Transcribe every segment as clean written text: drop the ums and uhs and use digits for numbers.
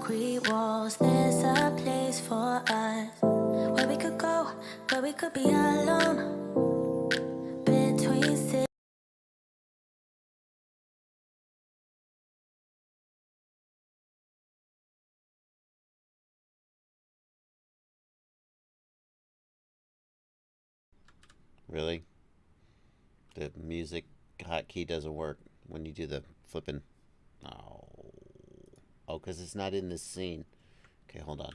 concrete walls. There's a place for us where we could go, where we could be alone. Between cities. Really? The music hotkey doesn't work when you do the flipping. Oh. Oh, because it's not in this scene. Okay, hold on.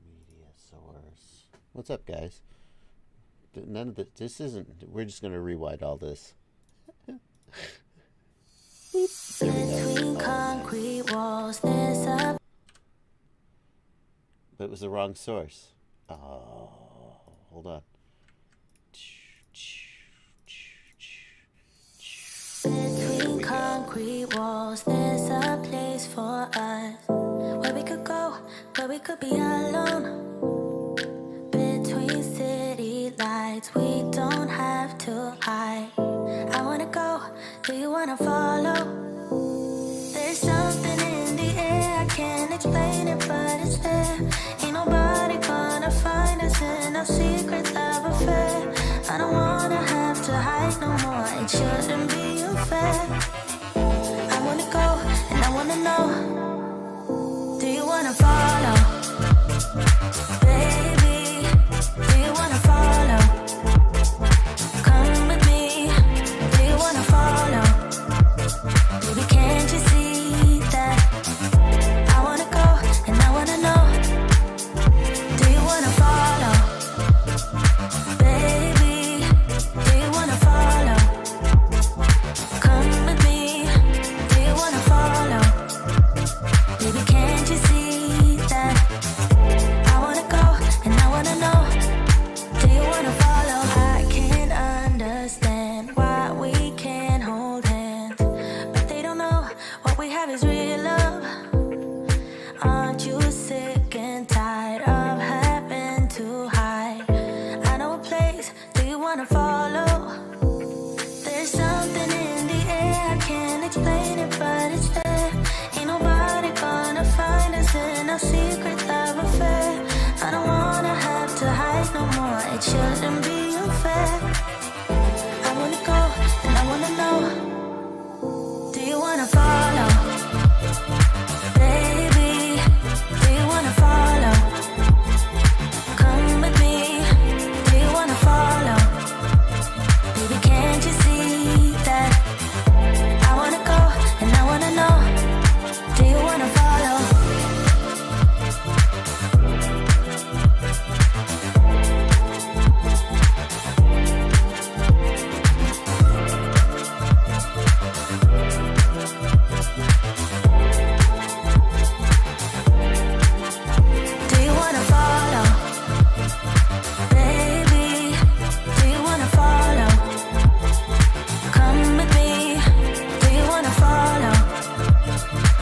Media source. What's up, guys? None of this isn't. We're just going to rewind all this. Between concrete walls, there's a. But it was the wrong source. Oh, hold on. Between concrete walls, there's a place for us where we could go, where we could be alone. Between city lights, we don't have to hide. I wanna go, do you wanna follow? There's something in the air, I can't explain it, but it's there. Ain't nobody gonna find us in our secret love affair. I don't wanna have to hide no more, it shouldn't be unfair. I wanna go, and I wanna know, do you wanna follow? Baby, do you wanna follow? Come with me, do you wanna follow? Baby, can't you see that? I wanna go, and I wanna know, do you wanna follow? Baby, do you wanna follow? Come with me, do you wanna follow? Baby, can't you see that? I wanna go, and I wanna know, do you wanna follow? I can't understand why we can't hold hands, but they don't know what we have is real love. Aren't you sick and tired of having to hide? I know a place, do you wanna follow? There's something in the air, I can't explain it, but it's there. Ain't nobody gonna find us in our secret love affair. I don't wanna have to hide no more, it shouldn't be unfair. I wanna go, and I wanna know, do you wanna follow? Baby, do you wanna follow? Come with me, do you wanna follow? Baby, can't you see that? I wanna go, and I wanna know, do you wanna follow? Do you wanna follow? Baby, do you wanna follow? Come with me, do you wanna follow?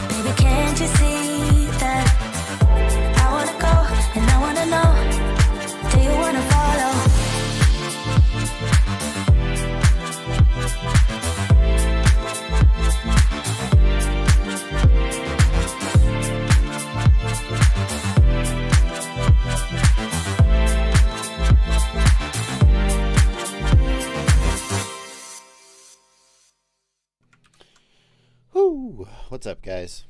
Baby, can't you see that? I wanna go, and I wanna know, do you wanna follow? Whoo! What's up, guys?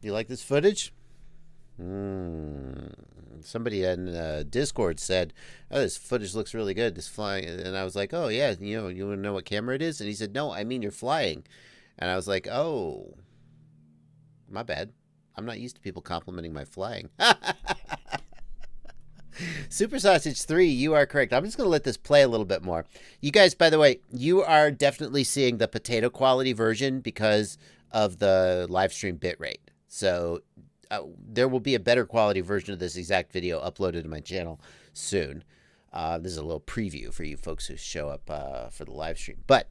You like this footage? Somebody in Discord said, "Oh, this footage looks really good. This flying," and I was like, "Oh yeah, you want to know what camera it is?" And he said, "No, I mean you're flying," and I was like, "Oh, my bad. I'm not used to people complimenting my flying." Super Sausage 3, you are correct. I'm just going to let this play a little bit more. You guys, by the way, you are definitely seeing the potato quality version because of the live stream bitrate. So there will be a better quality version of this exact video uploaded to my channel soon. This is a little preview for you folks who show up for the live stream. But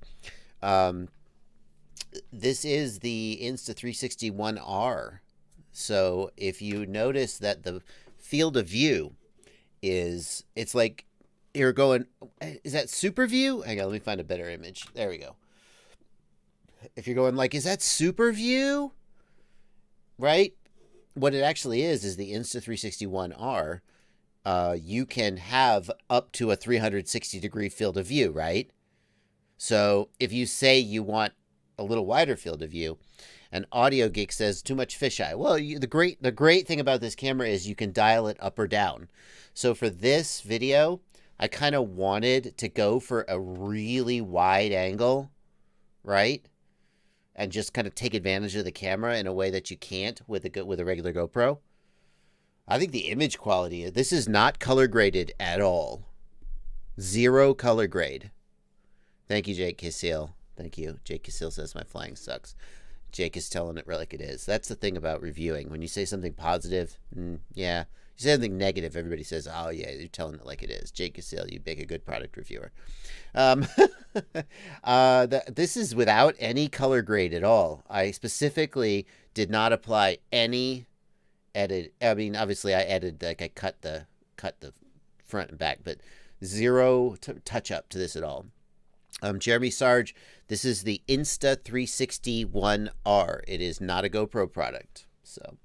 this is the Insta360 So if you notice that the field of view is, it's like you're going, is that super view? Hang on, let me find a better image. There we go. If you're going like, is that super view? right? What it actually is the Insta360 ONE R. You can have up to a 360 degree field of view, right? So if you say you want a little wider field of view, and Audio Geek says too much fisheye. Well, the great thing about this camera is you can dial it up or down. So for this video, I kind of wanted to go for a really wide angle, right? And just kind of take advantage of the camera in a way that you can't with a regular GoPro. I think the image quality, this is not color graded at all. Zero color grade. Thank you, Jake Casil. Thank you. Jake Casil says my flying sucks. Jake is telling it like it is. That's the thing about reviewing. When you say something positive, yeah. You say something negative, everybody says, oh, yeah, you're telling it like it is. Jake Casil, you make a good product reviewer. This is without any color grade at all. I specifically did not apply any edit. I mean, obviously, I edited, like I cut the front and back, but zero touch up to this at all. Jeremy Sarge, this is the Insta360 ONE-R. It is not a GoPro product. So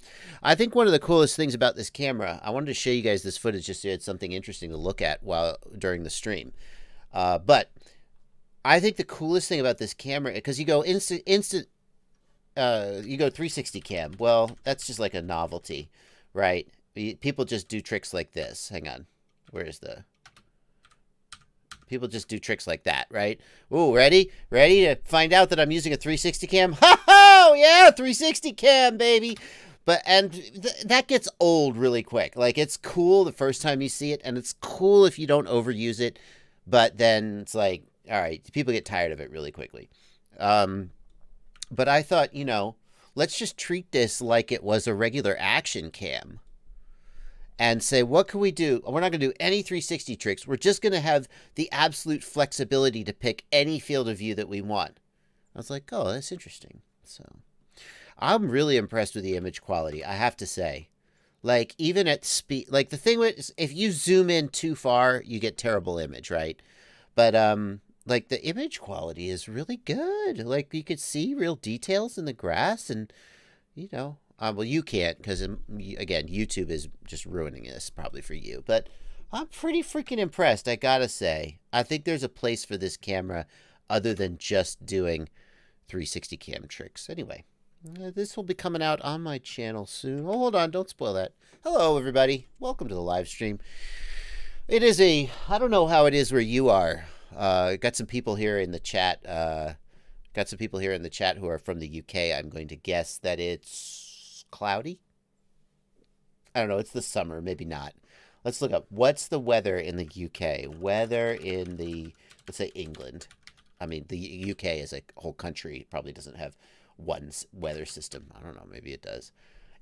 I think one of the coolest things about this camera, I wanted to show you guys this footage just so you had something interesting to look at during the stream. But I think the coolest thing about this camera, because you go you go 360 cam. Well, that's just like a novelty, right? People just do tricks like this. Hang on. Where's the... People just do tricks like that, right? Ooh, ready? Ready to find out that I'm using a 360 cam? Ha-ha! Yeah, 360 cam, baby! And that gets old really quick. Like, it's cool the first time you see it, and it's cool if you don't overuse it, but then it's like, all right, people get tired of it really quickly. But I thought, let's just treat this like it was a regular action cam. And say, what can we do? We're not going to do any 360 tricks. We're just going to have the absolute flexibility to pick any field of view that we want. I was like, oh, that's interesting. So I'm really impressed with the image quality, I have to say. Like, even at speed, like the thing with, if you zoom in too far, you get terrible image, right? But, like, the image quality is really good. Like, you could see real details in the grass and, well, you can't because, again, YouTube is just ruining this probably for you. But I'm pretty freaking impressed, I gotta say. I think there's a place for this camera other than just doing 360 cam tricks. Anyway, this will be coming out on my channel soon. Oh, hold on, don't spoil that. Hello, everybody. Welcome to the live stream. It is I don't know how it is where you are. Got some people here in the chat. Got some people here in the chat who are from the UK. I'm going to guess that it's cloudy. I don't know. It's the summer. Maybe not. Let's look up. What's the weather in the UK? Weather in let's say England. I mean, the UK is a whole country. It probably doesn't have one weather system. I don't know. Maybe it does.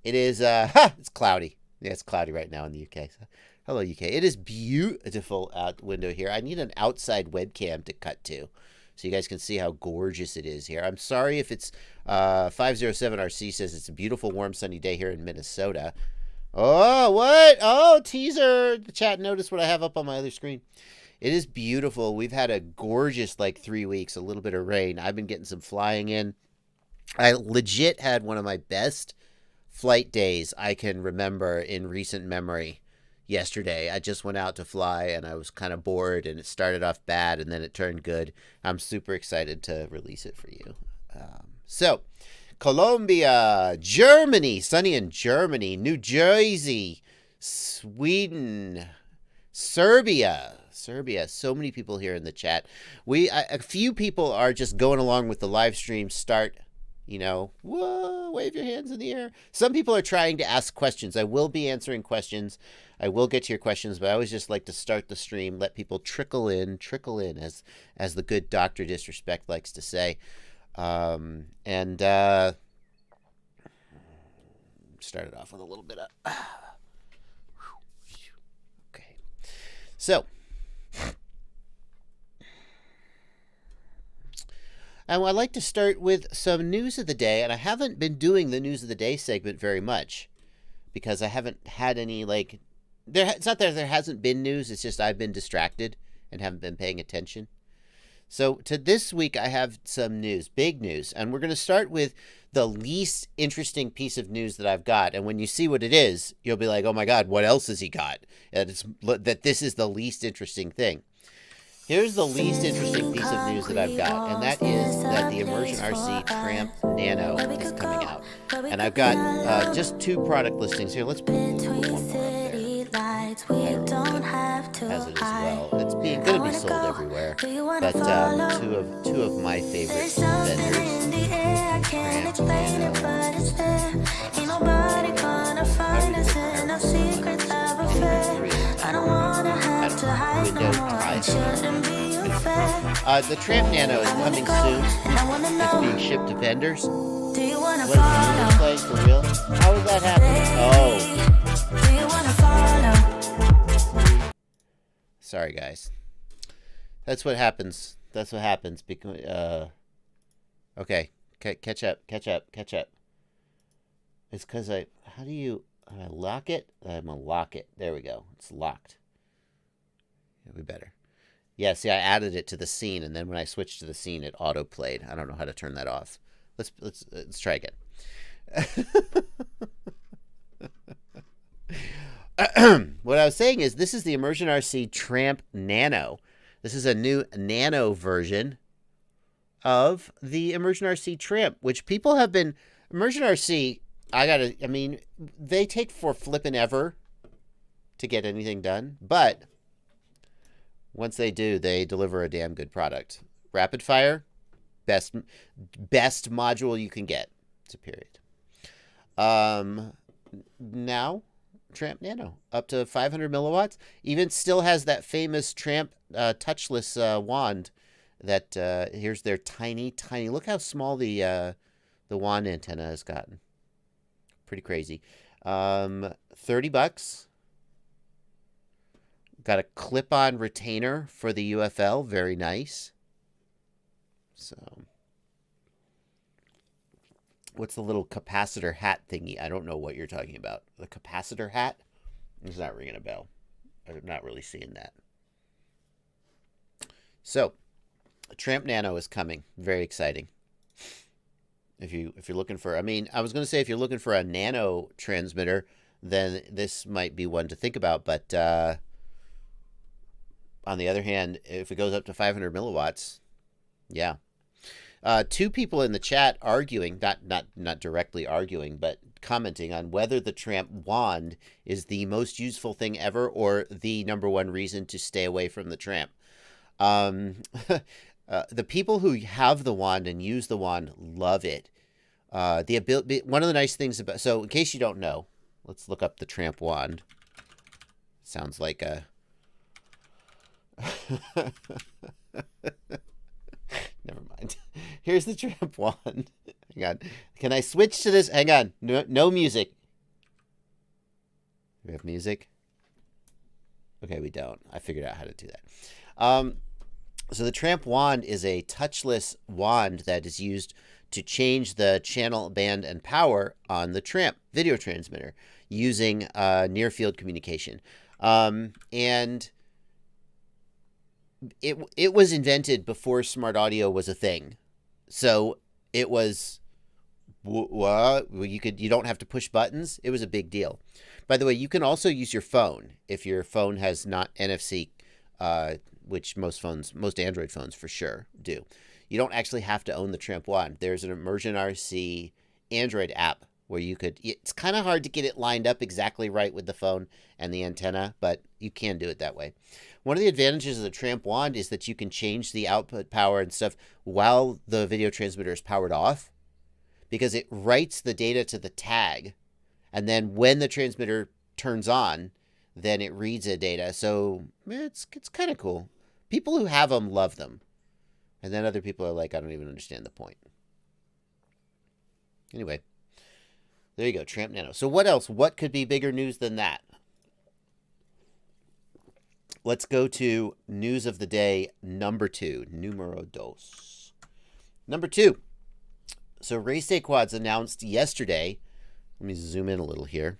It is, it's cloudy. Yeah, it's cloudy right now in the UK. So, hello, UK. It is beautiful out window here. I need an outside webcam to cut to, so you guys can see how gorgeous it is here. I'm sorry if it's 507RC says it's a beautiful, warm, sunny day here in Minnesota. Oh, what? Oh, teaser. The chat noticed what I have up on my other screen. It is beautiful. We've had a gorgeous, 3 weeks, a little bit of rain. I've been getting some flying in. I legit had one of my best flight days I can remember in recent memory. Yesterday, I just went out to fly and I was kind of bored and it started off bad and then it turned good. I'm super excited to release it for you. So, Colombia, Germany, sunny in Germany, New Jersey, Sweden, Serbia. So many people here in the chat. A few people are just going along with the live stream start. Whoa, wave your hands in the air. Some people are trying to ask questions. I will be answering questions. I will get to your questions, but I always just like to start the stream, let people trickle in, as the good Dr. Disrespect likes to say. Started off with a little bit of... Okay. So... And I'd like to start with some news of the day, and I haven't been doing the news of the day segment very much because I haven't had any, it's not that there hasn't been news, it's just I've been distracted and haven't been paying attention. So to this week, I have some news, big news, and we're going to start with the least interesting piece of news that I've got. And when you see what it is, you'll be like, oh my God, what else has he got? That this is the least interesting thing. Here's the least interesting piece of news that I've got, and that is that the Immersion RC Tramp Nano is coming out. And I've got just 2 product listings here. Let's put one more up there. Has it as well. It's going to be sold everywhere, but 2 of my favorite vendors. Tramp The Tramp Nano is coming soon. It's being shipped to vendors. What is it playing for real? How is that happening? Oh. Sorry, guys. That's what happens. That's what happens. Okay. Catch up. It's because how do you lock it? I'm going to lock it. There we go. It's locked. It'll be better. Yeah, see, I added it to the scene, and then when I switched to the scene, it auto-played. I don't know how to turn that off. Let's try again. What I was saying is this is the Immersion RC Tramp Nano. This is a new Nano version of the Immersion RC Tramp, which people have been... Immersion RC, they take for flippin' ever to get anything done, but once they do, they deliver a damn good product. Rapid fire, best module you can get. It's a period. Now, Tramp Nano, up to 500 milliwatts. Even still has that famous Tramp touchless wand. That here's their tiny. Look how small the wand antenna has gotten. Pretty crazy. $30. Got a clip-on retainer for the UFL. Very nice. So, what's the little capacitor hat thingy? I don't know what you're talking about. The capacitor hat? It's not ringing a bell. I'm not really seeing that. So, Tramp Nano is coming. Very exciting. If you're looking for, I was going to say if you're looking for a nano transmitter, then this might be one to think about. But on the other hand, if it goes up to 500 milliwatts, yeah. 2 people in the chat arguing, not directly arguing, but commenting on whether the Tramp wand is the most useful thing ever or the _1 reason to stay away from the Tramp. The people who have the wand and use the wand love it. The ability, one of the nice things about, so in case you don't know, let's look up the Tramp wand. Sounds like a never mind. Here's the Tramp wand. Hang on. Can I switch to this? Hang on. No music. Do we have music? Okay, we don't. I figured out how to do that. So the Tramp wand is a touchless wand that is used to change the channel, band, and power on the Tramp video transmitter using near-field communication. And it was invented before smart audio was a thing. So it was, you don't have to push buttons. It was a big deal. By the way, you can also use your phone if your phone has not NFC, which most Android phones for sure do. You don't actually have to own the Tramp wand. There's an Immersion RC Android app where you could, it's kind of hard to get it lined up exactly right with the phone and the antenna, but you can do it that way. One of the advantages of the Tramp wand is that you can change the output power and stuff while the video transmitter is powered off, because it writes the data to the tag, and then when the transmitter turns on, then it reads the data. So it's kind of cool. People who have them love them. And then other people are like, I don't even understand the point. Anyway, there you go, Tramp Nano. So what else? What could be bigger news than that? Let's go to news of the day number 2. Numero dos. Number 2. So Race Day Quads announced yesterday. Let me zoom in a little here.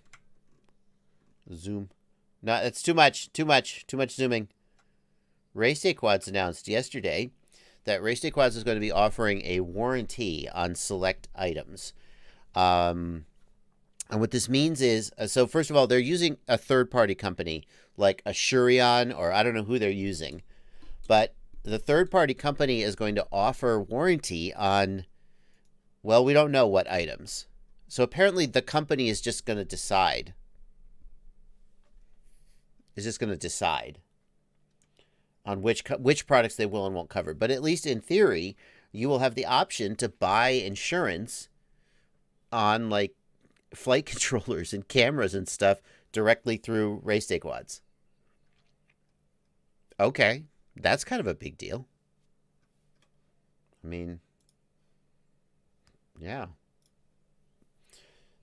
Zoom. No, that's too much zooming. Race Day Quads announced yesterday that RayStay Quads is going to be offering a warranty on select items. And what this means is, so first of all, they're using a third-party company like Assurion, or I don't know who they're using. But the third-party company is going to offer warranty on, well, we don't know what items. So apparently the company is just going to decide. On which products they will and won't cover. But at least in theory, you will have the option to buy insurance on like flight controllers and cameras and stuff directly through RayStay Quads. Okay, that's kind of a big deal. I mean, yeah.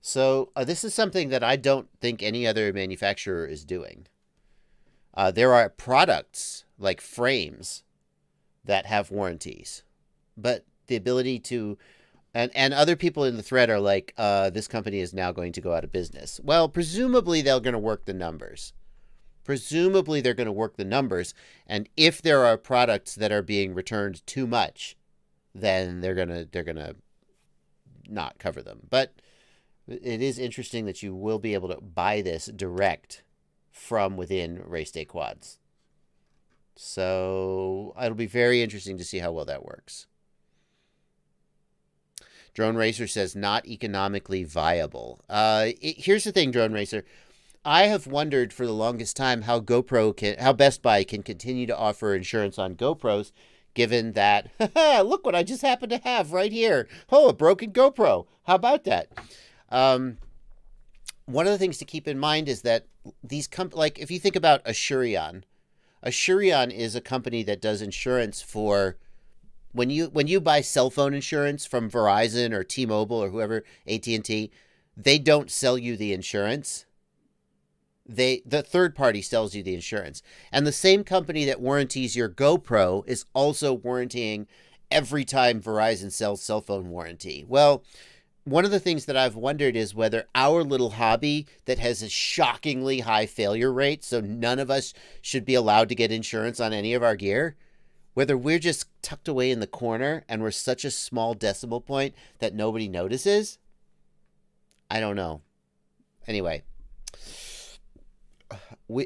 So this is something that I don't think any other manufacturer is doing. There are products like frames that have warranties, but the ability to, and other people in the thread are like, this company is now going to go out of business. Well, presumably they're going to work the numbers. And if there are products that are being returned too much, then they're gonna not cover them. But it is interesting that you will be able to buy this direct from within RayStay Quads. So it'll be very interesting to see how well that works. Drone Racer says not economically viable. Here's the thing, Drone Racer. I have wondered for the longest time how Best Buy can continue to offer insurance on GoPros, given that, look what I just happen to have right here. Oh, a broken GoPro. How about that? One of the things to keep in mind is that these like if you think about Assurion is a company that does insurance for when you buy cell phone insurance from Verizon or T-Mobile or whoever, AT&T, they don't sell you the insurance. The third party sells you the insurance. And the same company that warranties your GoPro is also warranting every time Verizon sells cell phone warranty. Well, one of the things that I've wondered is whether our little hobby that has a shockingly high failure rate, so none of us should be allowed to get insurance on any of our gear, whether we're just tucked away in the corner and we're such a small decimal point that nobody notices. I don't know. Anyway,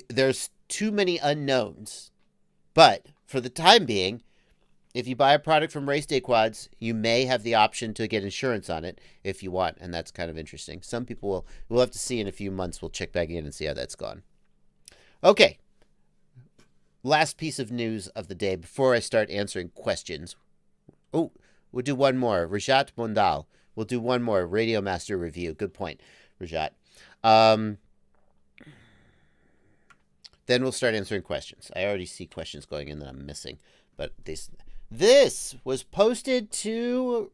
there's too many unknowns. But for the time being, if you buy a product from RayStay Quads, you may have the option to get insurance on it if you want, and that's kind of interesting. Some people we'll have to see in a few months. We'll check back in and see how that's gone. Okay. Last piece of news of the day before I start answering questions. Oh, we'll do one more. Rajat Mondal. We'll do one more RadioMaster review. Good point, Rajat. Then we'll start answering questions. I already see questions going in that I'm missing, but this was posted to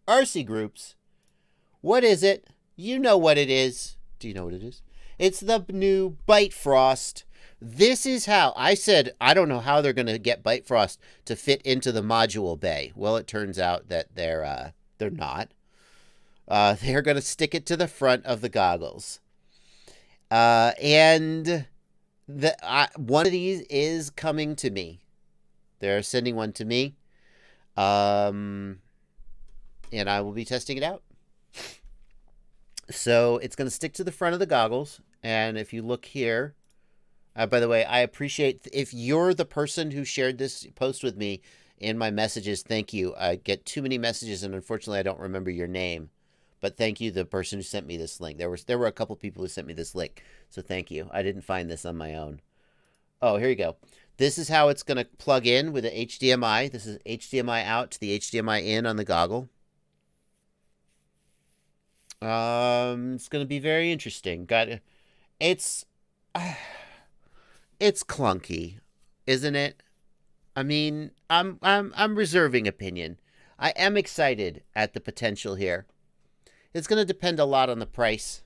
RC groups. What is it? You know what it is. Do you know what it is? It's the new Bifrost. This is how I said, I don't know how they're going to get Bifrost to fit into the module bay. Well, it turns out that they're not. They're going to stick it to the front of the goggles. And one of these is coming to me. They're sending one to me. And I will be testing it out. So it's going to stick to the front of the goggles. And if you look here, by the way, I appreciate if you're the person who shared this post with me in my messages, thank you. I get too many messages and unfortunately I don't remember your name. But thank you, the person who sent me this link. There were a couple people who sent me this link. So thank you. I didn't find this on my own. Oh, here you go. This is how it's going to plug in with the HDMI. This is HDMI out to the HDMI in on the goggle. It's going to be very interesting. It's clunky, isn't it? I mean, I'm reserving opinion. I am excited at the potential here. It's going to depend a lot on the price.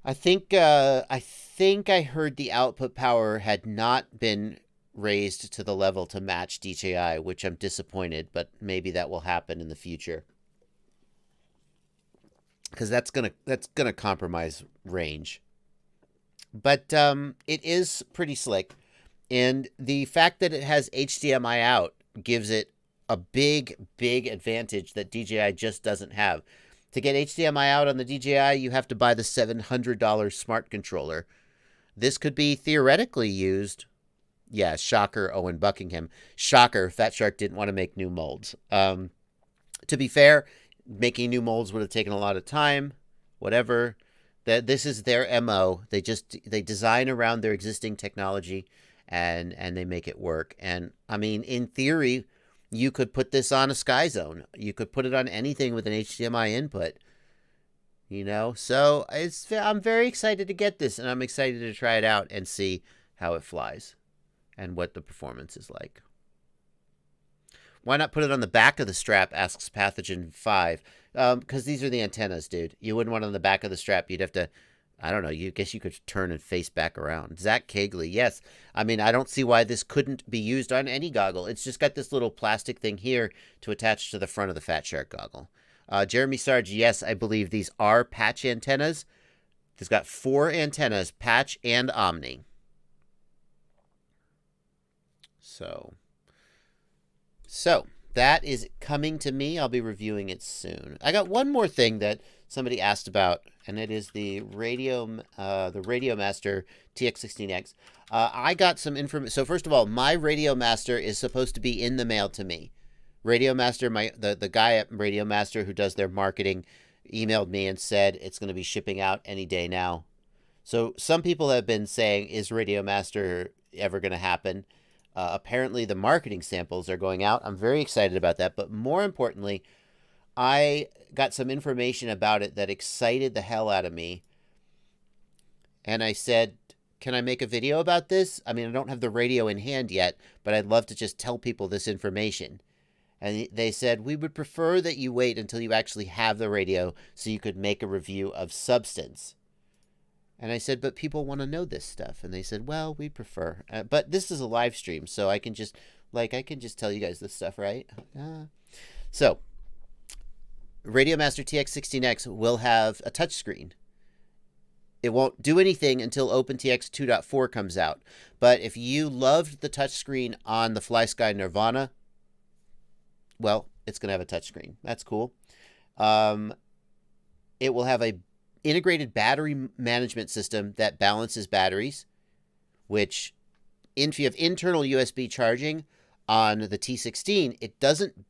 I think I heard the output power had not been raised to the level to match DJI, which I'm disappointed, but maybe that will happen in the future. Because that's gonna compromise range. But it is pretty slick. And the fact that it has HDMI out gives it a big, big advantage that DJI just doesn't have. To get HDMI out on the DJI, you have to buy the $700 smart controller. This could be theoretically used. Yeah, shocker, Owen Buckingham. Shocker, Fat Shark didn't want to make new molds. To be fair, making new molds would have taken a lot of time. Whatever. This is their MO. They design around their existing technology and they make it work. And I mean, in theory, you could put this on a Sky Zone. You could put it on anything with an HDMI input. You know, so I'm very excited to get this, and I'm excited to try it out and see how it flies and what the performance is like. Why not put it on the back of the strap, asks Pathogen5. Because these are the antennas, dude. You wouldn't want it on the back of the strap. You'd have to, I don't know, you guess you could turn and face back around. Zach Kegley, yes. I mean, I don't see why this couldn't be used on any goggle. It's just got this little plastic thing here to attach to the front of the Fat Shark goggle. Jeremy Sarge, yes, I believe these are patch antennas. It's got 4 antennas, patch and Omni. So that is coming to me. I'll be reviewing it soon. I got one more thing that somebody asked about, and it is the RadioMaster TX16X. I got some information. So first of all, my RadioMaster is supposed to be in the mail to me. RadioMaster, the guy at RadioMaster who does their marketing, emailed me and said it's going to be shipping out any day now. So some people have been saying, is RadioMaster ever going to happen? Apparently the marketing samples are going out. I'm very excited about that. But more importantly, I got some information about it that excited the hell out of me. And I said, can I make a video about this? I mean, I don't have the radio in hand yet, but I'd love to just tell people this information. And they said, we would prefer that you wait until you actually have the radio so you could make a review of substance. And I said, but people want to know this stuff. And they said, well, we prefer. But this is a live stream, so I can just tell you guys this stuff, right? So, RadioMaster TX16X will have a touchscreen. It won't do anything until OpenTX 2.4 comes out. But if you loved the touchscreen on the FlySky Nirvana, well, it's going to have a touchscreen. That's cool. It will have a integrated battery management system that balances batteries, which if you have internal USB charging on the T16, it doesn't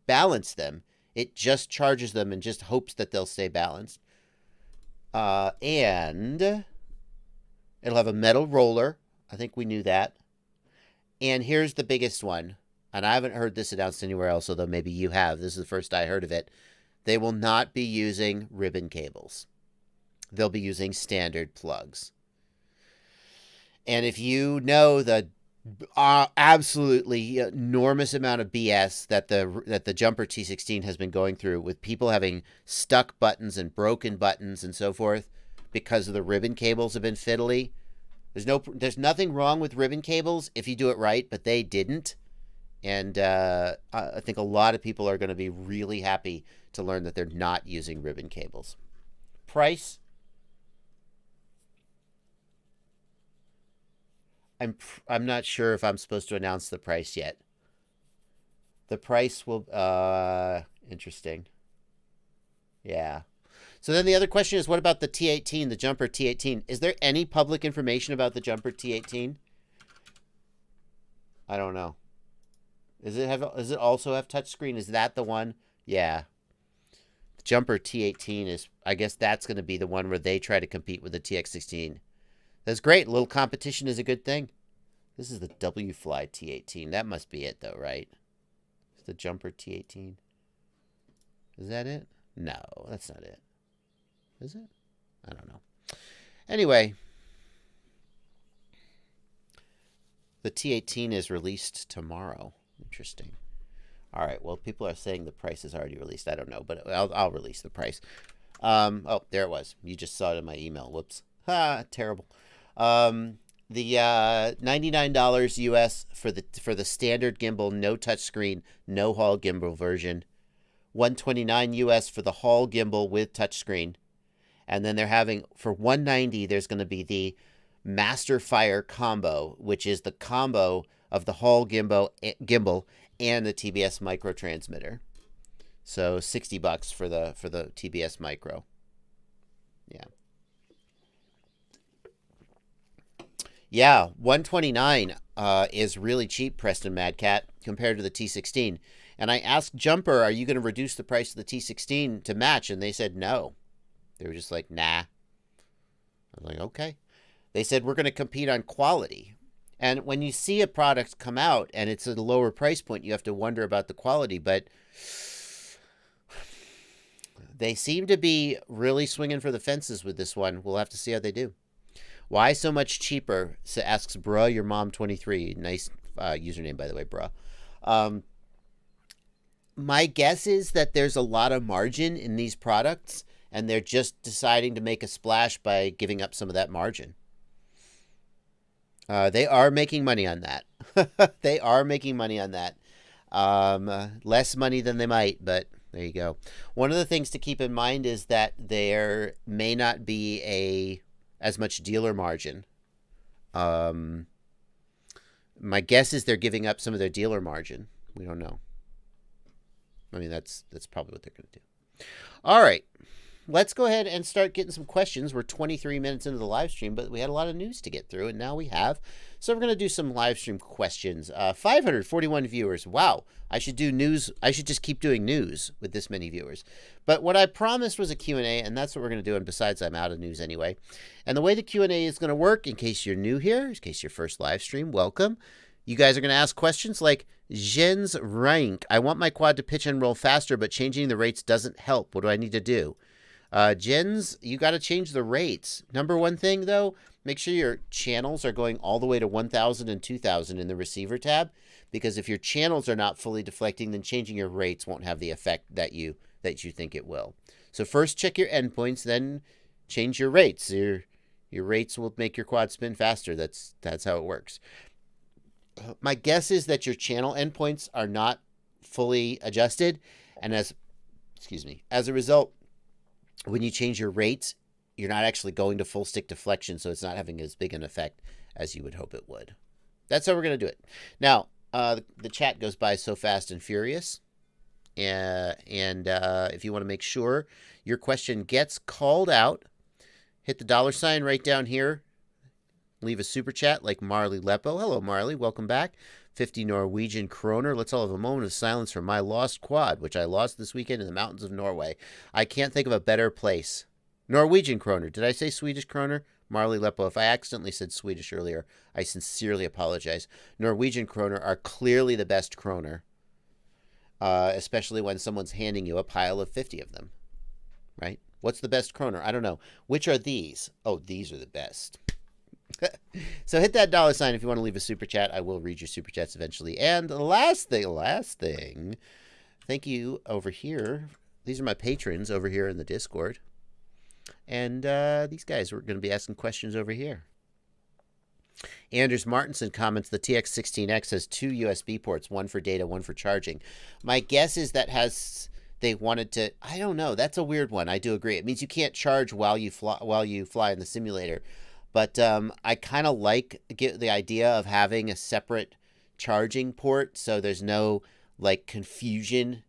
balance them. It just charges them and just hopes that they'll stay balanced. And it'll have a metal roller. I think we knew that. And here's the biggest one. And I haven't heard this announced anywhere else, although maybe you have. This is the first I heard of it. They will not be using ribbon cables. They'll be using standard plugs. And if you know the absolutely enormous amount of BS that the Jumper T16 has been going through, with people having stuck buttons and broken buttons and so forth because of the ribbon cables have been fiddly. There's nothing wrong with ribbon cables if you do it right, but they didn't. And I think a lot of people are going to be really happy to learn that they're not using ribbon cables. Price? I'm not sure if I'm supposed to announce the price yet. The price will interesting. Yeah. So then the other question is, what about the T18, the Jumper T18? Is there any public information about the Jumper T18? I don't know. Does it also have touchscreen? Is that the one? Yeah. The Jumper T18 is, I guess that's going to be the one where they try to compete with the TX16. That's great. A little competition is a good thing. This is the W-Fly T18. That must be it, though, right? It's the Jumper T18. Is that it? No, that's not it. Is it? I don't know. Anyway, the T18 is released tomorrow. Interesting. All right. Well, people are saying the price is already released. I don't know, but I'll release the price. Oh, there it was. You just saw it in my email. Whoops. Terrible. The $99 US for the standard gimbal, no touchscreen, no Hall gimbal version. $129 US for the Hall gimbal with touchscreen. And then they're having, for $190, there's going to be the Master Fire combo, which is the combo of the Hall gimbal and the TBS micro transmitter. So $60 for the TBS micro. Yeah. Yeah, $129 is really cheap, Preston Madcat, compared to the T16. And I asked Jumper, are you going to reduce the price of the T16 to match? And they said no. They were just like, nah. I was like, okay. They said, we're going to compete on quality. And when you see a product come out and it's at a lower price point, you have to wonder about the quality. But they seem to be really swinging for the fences with this one. We'll have to see how they do. Why so much cheaper? Asks Bruh, your mom 23. Nice username, by the way, Bruh. My guess is that there's a lot of margin in these products, and they're just deciding to make a splash by giving up some of that margin. They are making money on that. They are making money on that. Less money than they might, but there you go. One of the things to keep in mind is that there may not be as much dealer margin. My guess is they're giving up some of their dealer margin. We don't know. I mean, that's probably what they're going to do. All right. Let's go ahead and start getting some questions. We're 23 minutes into the live stream, but we had a lot of news to get through, and now we have. So we're going to do some live stream questions. 541 viewers. Wow. I should do news. I should just keep doing news with this many viewers. But what I promised was a Q&A, and that's what we're going to do. And besides, I'm out of news anyway. And the way the Q&A is going to work, in case you're new here, in case your first live stream, welcome. You guys are going to ask questions like, Jens Rank, I want my quad to pitch and roll faster, but changing the rates doesn't help. What do I need to do? Jens, you got to change the rates. Number one thing, though, make sure your channels are going all the way to 1,000 and 2,000 in the receiver tab, because if your channels are not fully deflecting, then changing your rates won't have the effect that you think it will. So first check your endpoints, then change your rates. Your rates will make your quad spin faster. That's how it works. My guess is that your channel endpoints are not fully adjusted, and as a result, when you change your rates, you're not actually going to full stick deflection, so it's not having as big an effect as you would hope it would. That's how we're going to do it. Now, the chat goes by so fast and furious, and if you want to make sure your question gets called out, hit the $sign right down here. Leave a super chat like Marley Lepo. Hello, Marley. Welcome back. 50 Norwegian kroner. Let's all have a moment of silence for my lost quad, which I lost this weekend in the mountains of Norway. I can't think of a better place. Norwegian kroner. Did I say Swedish kroner? Marley Lepo. If I accidentally said Swedish earlier, I sincerely apologize. Norwegian kroner are clearly the best kroner, especially when someone's handing you a pile of 50 of them, right? What's the best kroner? I don't know. Which are these? Oh, these are the best. So hit that $sign if you want to leave a super chat. I will read your super chats eventually. And the last thing, thank you over here. These are my patrons over here in the Discord. And these guys are going to be asking questions over here. Anders Martinson comments, the TX16X has 2 USB ports, one for data, one for charging. My guess is they wanted to, I don't know, that's a weird one. I do agree. It means you can't charge while you fly in the simulator. But I kind of get the idea of having a separate charging port, so there's no confusion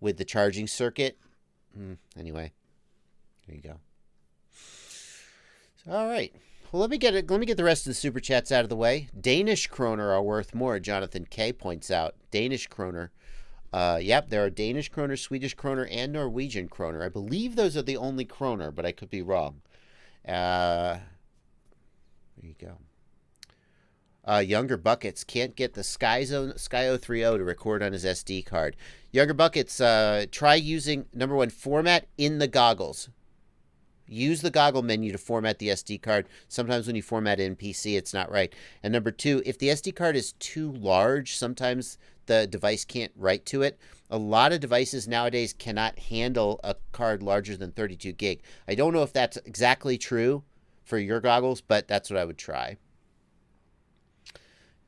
with the charging circuit. Anyway, there you go. So, all right. Well, let me get the rest of the super chats out of the way. Danish kroner are worth more. Jonathan K points out Danish kroner. Yep, there are Danish kroner, Swedish kroner, and Norwegian kroner. I believe those are the only kroner, but I could be wrong. There you go. Younger Buckets can't get the Sky030 to record on his SD card. Younger Buckets, try using, number one, format in the goggles. Use the goggle menu to format the SD card. Sometimes when you format it in PC, it's not right. And number two, if the SD card is too large, sometimes the device can't write to it. A lot of devices nowadays cannot handle a card larger than 32 gig. I don't know if that's exactly true for your goggles, but that's what I would try.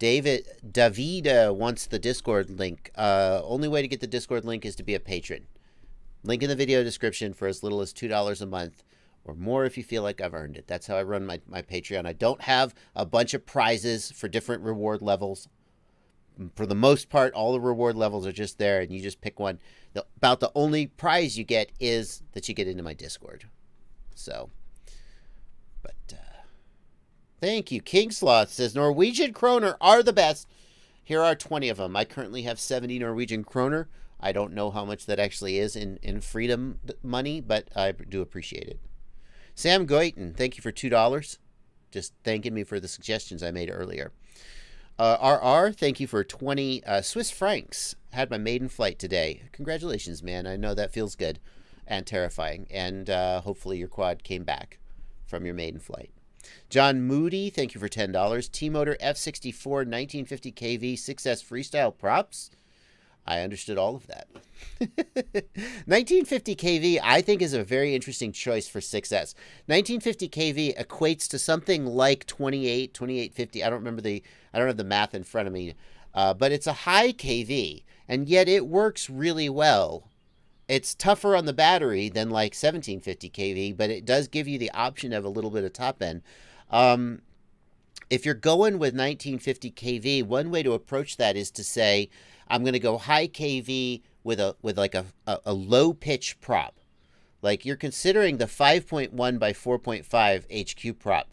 David wants the Discord link. Only way to get the Discord link is to be a patron. Link in the video description for as little as $2 a month, or more if you feel like I've earned it. That's how I run my Patreon. I don't have a bunch of prizes for different reward levels. For the most part, all the reward levels are just there, and you just pick one. About the only prize you get is that you get into my Discord. So, but thank you. King Sloth says, Norwegian kroner are the best. Here are 20 of them. I currently have 70 Norwegian kroner. I don't know how much that actually is in freedom money, but I do appreciate it. Sam Goyton, thank you for $2. Just thanking me for the suggestions I made earlier. RR, thank you for 20 Swiss francs. Had my maiden flight today. Congratulations, man. I know that feels good and terrifying. And hopefully your quad came back from your maiden flight. John Moody, thank you for $10. T-Motor F64 1950 kV 6S Freestyle props. I understood all of that. 1950 kV, I think, is a very interesting choice for 6S. 1950 kV equates to something like 2850. I don't have the math in front of me, but it's a high kV, and yet it works really well. It's tougher on the battery than like 1750 kV, but it does give you the option of a little bit of top end. If you're going with 1950 kV, one way to approach that is to say, I'm going to go high kV with a low pitch prop. Like you're considering the 5.1 by 4.5 HQ prop.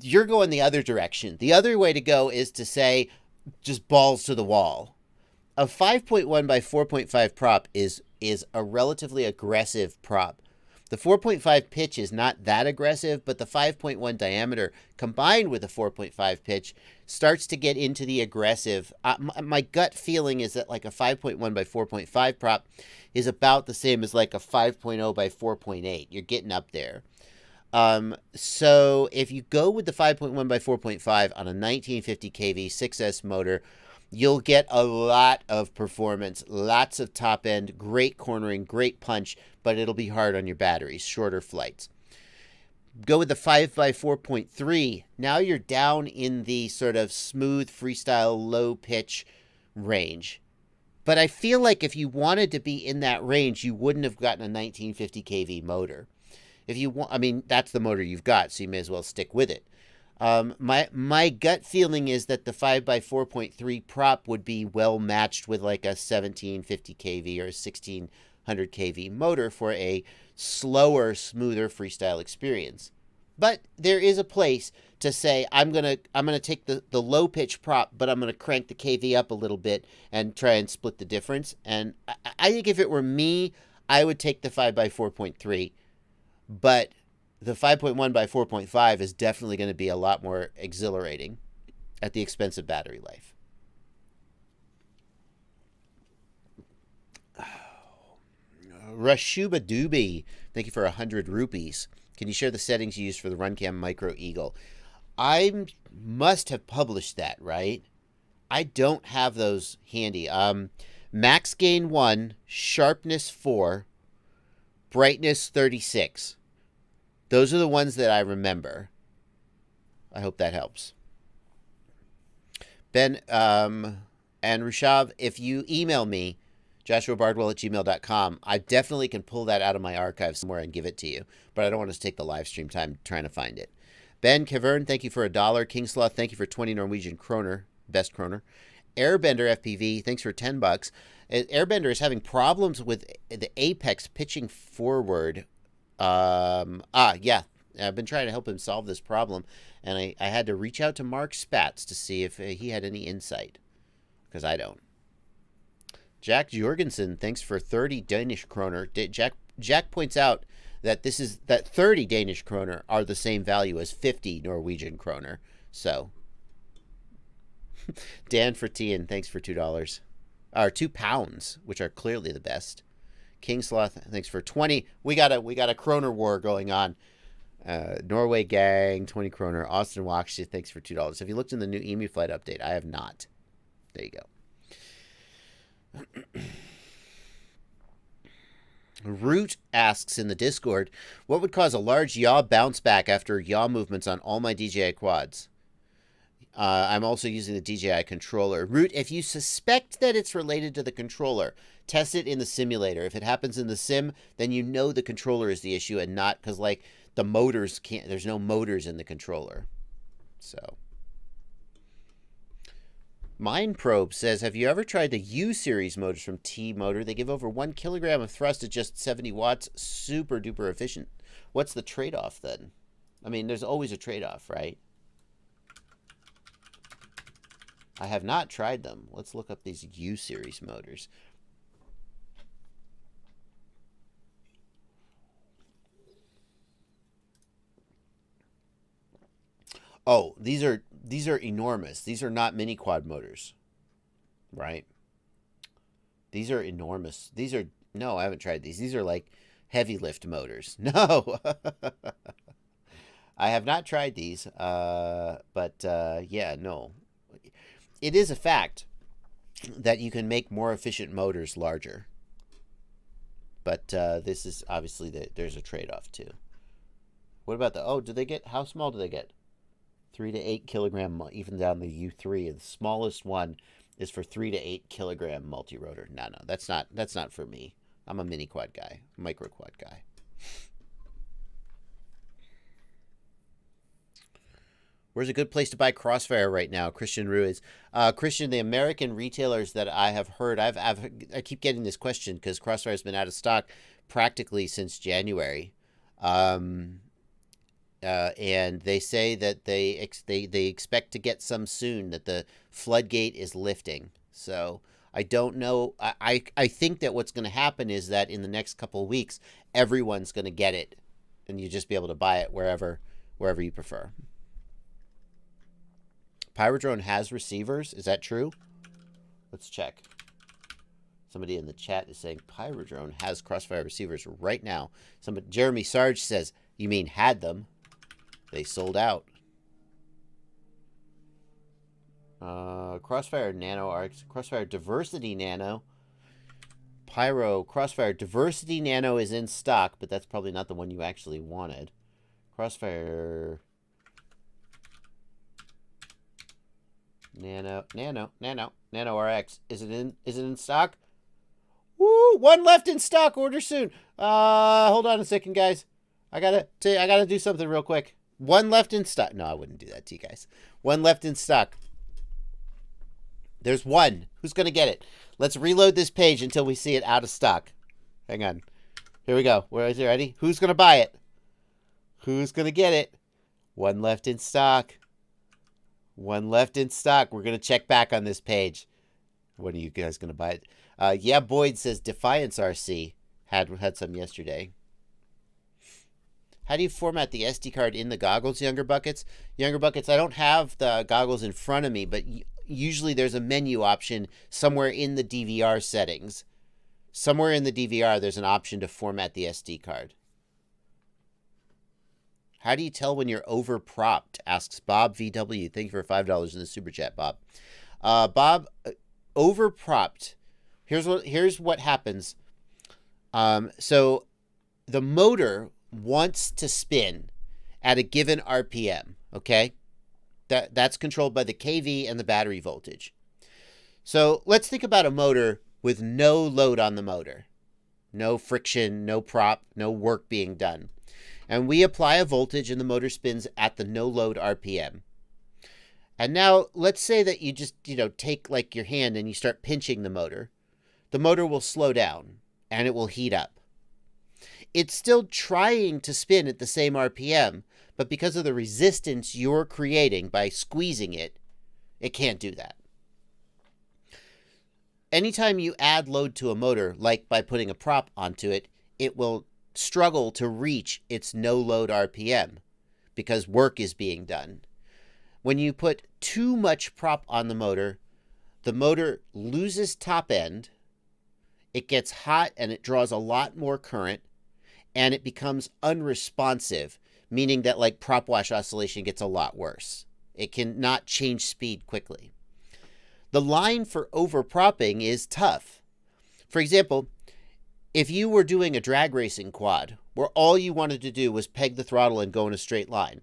You're going the other direction. The other way to go is to say just balls to the wall. A 5.1 by 4.5 prop is a relatively aggressive prop. The 4.5 pitch is not that aggressive, but the 5.1 diameter combined with the 4.5 pitch starts to get into the aggressive. My gut feeling is that like a 5.1 by 4.5 prop is about the same as like a 5.0 by 4.8. You're getting up there. So if you go with the 5.1 by 4.5 on a 1950 kV 6S motor, you'll get a lot of performance, lots of top end, great cornering, great punch, but it'll be hard on your batteries, shorter flights. Go with the 5 by 4.3. Now you're down in the sort of smooth freestyle low pitch range. But I feel like if you wanted to be in that range, you wouldn't have gotten a 1950 kV motor. If you want, I mean, that's the motor you've got, so you may as well stick with it. My gut feeling is that the 5 by 4.3 prop would be well matched with like a 1750 kV or a 1600 kV motor for a slower, smoother freestyle experience. But there is a place to say I'm gonna take the low pitch prop, but I'm gonna crank the kV up a little bit and try and split the difference. And I think if it were me, I would take the 5 by 4.3, but the 5.1 by 4.5 is definitely going to be a lot more exhilarating at the expense of battery life. Rashuba Doobie, thank you for 100 rupees. Can you share the settings you use for the RunCam Micro Eagle? I must have published that, right? I don't have those handy. Max gain 1, sharpness 4, brightness 36. Those are the ones that I remember. I hope that helps. Ben and Rushav, if you email me, joshuabardwell@gmail.com, I definitely can pull that out of my archive somewhere and give it to you. But I don't want to take the live stream time trying to find it. Ben Cavern, thank you for $1. Kingsloth, thank you for 20 Norwegian kroner. Best kroner. Airbender FPV, thanks for $10. Airbender is having problems with the apex pitching forward. Yeah, I've been trying to help him solve this problem, and I had to reach out to Mark Spatz to see if he had any insight, because I don't. Jack Jorgensen, thanks for 30 Danish kroner. Jack points out that that 30 Danish kroner are the same value as 50 Norwegian kroner. So, Dan Fertian, thanks for $2. Or £2, which are clearly the best. King Sloth, thanks for 20. We got a kroner war going on. Norway Gang, 20 kroner. Austin Waxy, thanks for $2. Have you looked in the new EMU flight update? I have not. There you go. Root asks in the Discord, what would cause a large yaw bounce back after yaw movements on all my DJI quads? I'm also using the DJI controller. Root, if you suspect that it's related to the controller, test it in the simulator. If it happens in the sim, then you know the controller is the issue and not because, like, the motors can't, there's no motors in the controller. So. Mind Probe says, have you ever tried the U-Series motors from T-Motor? They give over 1 kilogram of thrust at just 70 watts. Super duper efficient. What's the trade-off then? I mean, there's always a trade-off, right? I have not tried them. Let's look up these U-Series motors. Oh, these are enormous. These are not mini quad motors, right? These are enormous. These are, no, I haven't tried these. These are like heavy lift motors. No, I have not tried these. Yeah, no. It is a fact that you can make more efficient motors larger. But this is obviously there's a trade-off too. What about do they get, how small do they get? 3 to 8 kilogram, even down the U3. The smallest one is for 3 to 8 kilogram multi-rotor. No, that's not for me. I'm a mini quad guy, micro quad guy. Where's a good place to buy Crossfire right now? Christian Ruiz. Christian, the American retailers that I have heard, I keep getting this question because Crossfire's been out of stock practically since January. And they say that they expect to get some soon, that the floodgate is lifting. So I don't know. I think that what's going to happen is that in the next couple of weeks, everyone's going to get it, and you just be able to buy it wherever you prefer. Pyrodrone has receivers. Is that true? Let's check. Somebody in the chat is saying Pyrodrone has Crossfire receivers right now. Jeremy Sarge says, you mean had them? They sold out. Crossfire Nano Arcs, Crossfire Diversity Nano. Crossfire Diversity Nano is in stock, but that's probably not the one you actually wanted. Crossfire Nano RX. Is it in stock? Woo! One left in stock. Order soon. Hold on a second, guys. I gotta do something real quick. One left in stock. No, I wouldn't do that to you guys. One left in stock. There's one. Who's gonna get it? Let's reload this page until we see it out of stock. Hang on. Here we go. Where is it? Ready? Who's gonna buy it? Who's gonna get it? One left in stock. One left in stock. We're going to check back on this page. When are you guys going to buy it? Yeah, Boyd says Defiance RC had some yesterday. How do you format the SD card in the goggles, Younger Buckets? Younger Buckets, I don't have the goggles in front of me, but usually there's a menu option somewhere in the DVR settings. Somewhere in the DVR, there's an option to format the SD card. How do you tell when you're over-propped? Asks Bob VW. Thank you for $5 in the super chat, Bob. Bob, over-propped. Here's what happens. So the motor wants to spin at a given RPM. Okay, that's controlled by the kV and the battery voltage. So let's think about a motor with no load on the motor, no friction, no prop, no work being done. And we apply a voltage and the motor spins at the no load RPM. And now let's say that you just, take like your hand and you start pinching the motor. The motor will slow down and it will heat up. It's still trying to spin at the same RPM, but because of the resistance you're creating by squeezing it, it can't do that. Anytime you add load to a motor, like by putting a prop onto it, it will struggle to reach its no load RPM because work is being done. When you put too much prop on the motor loses top end, it gets hot and it draws a lot more current, and it becomes unresponsive, meaning that like prop wash oscillation gets a lot worse. It cannot change speed quickly. The line for overpropping is tough. For example, if you were doing a drag racing quad where all you wanted to do was peg the throttle and go in a straight line,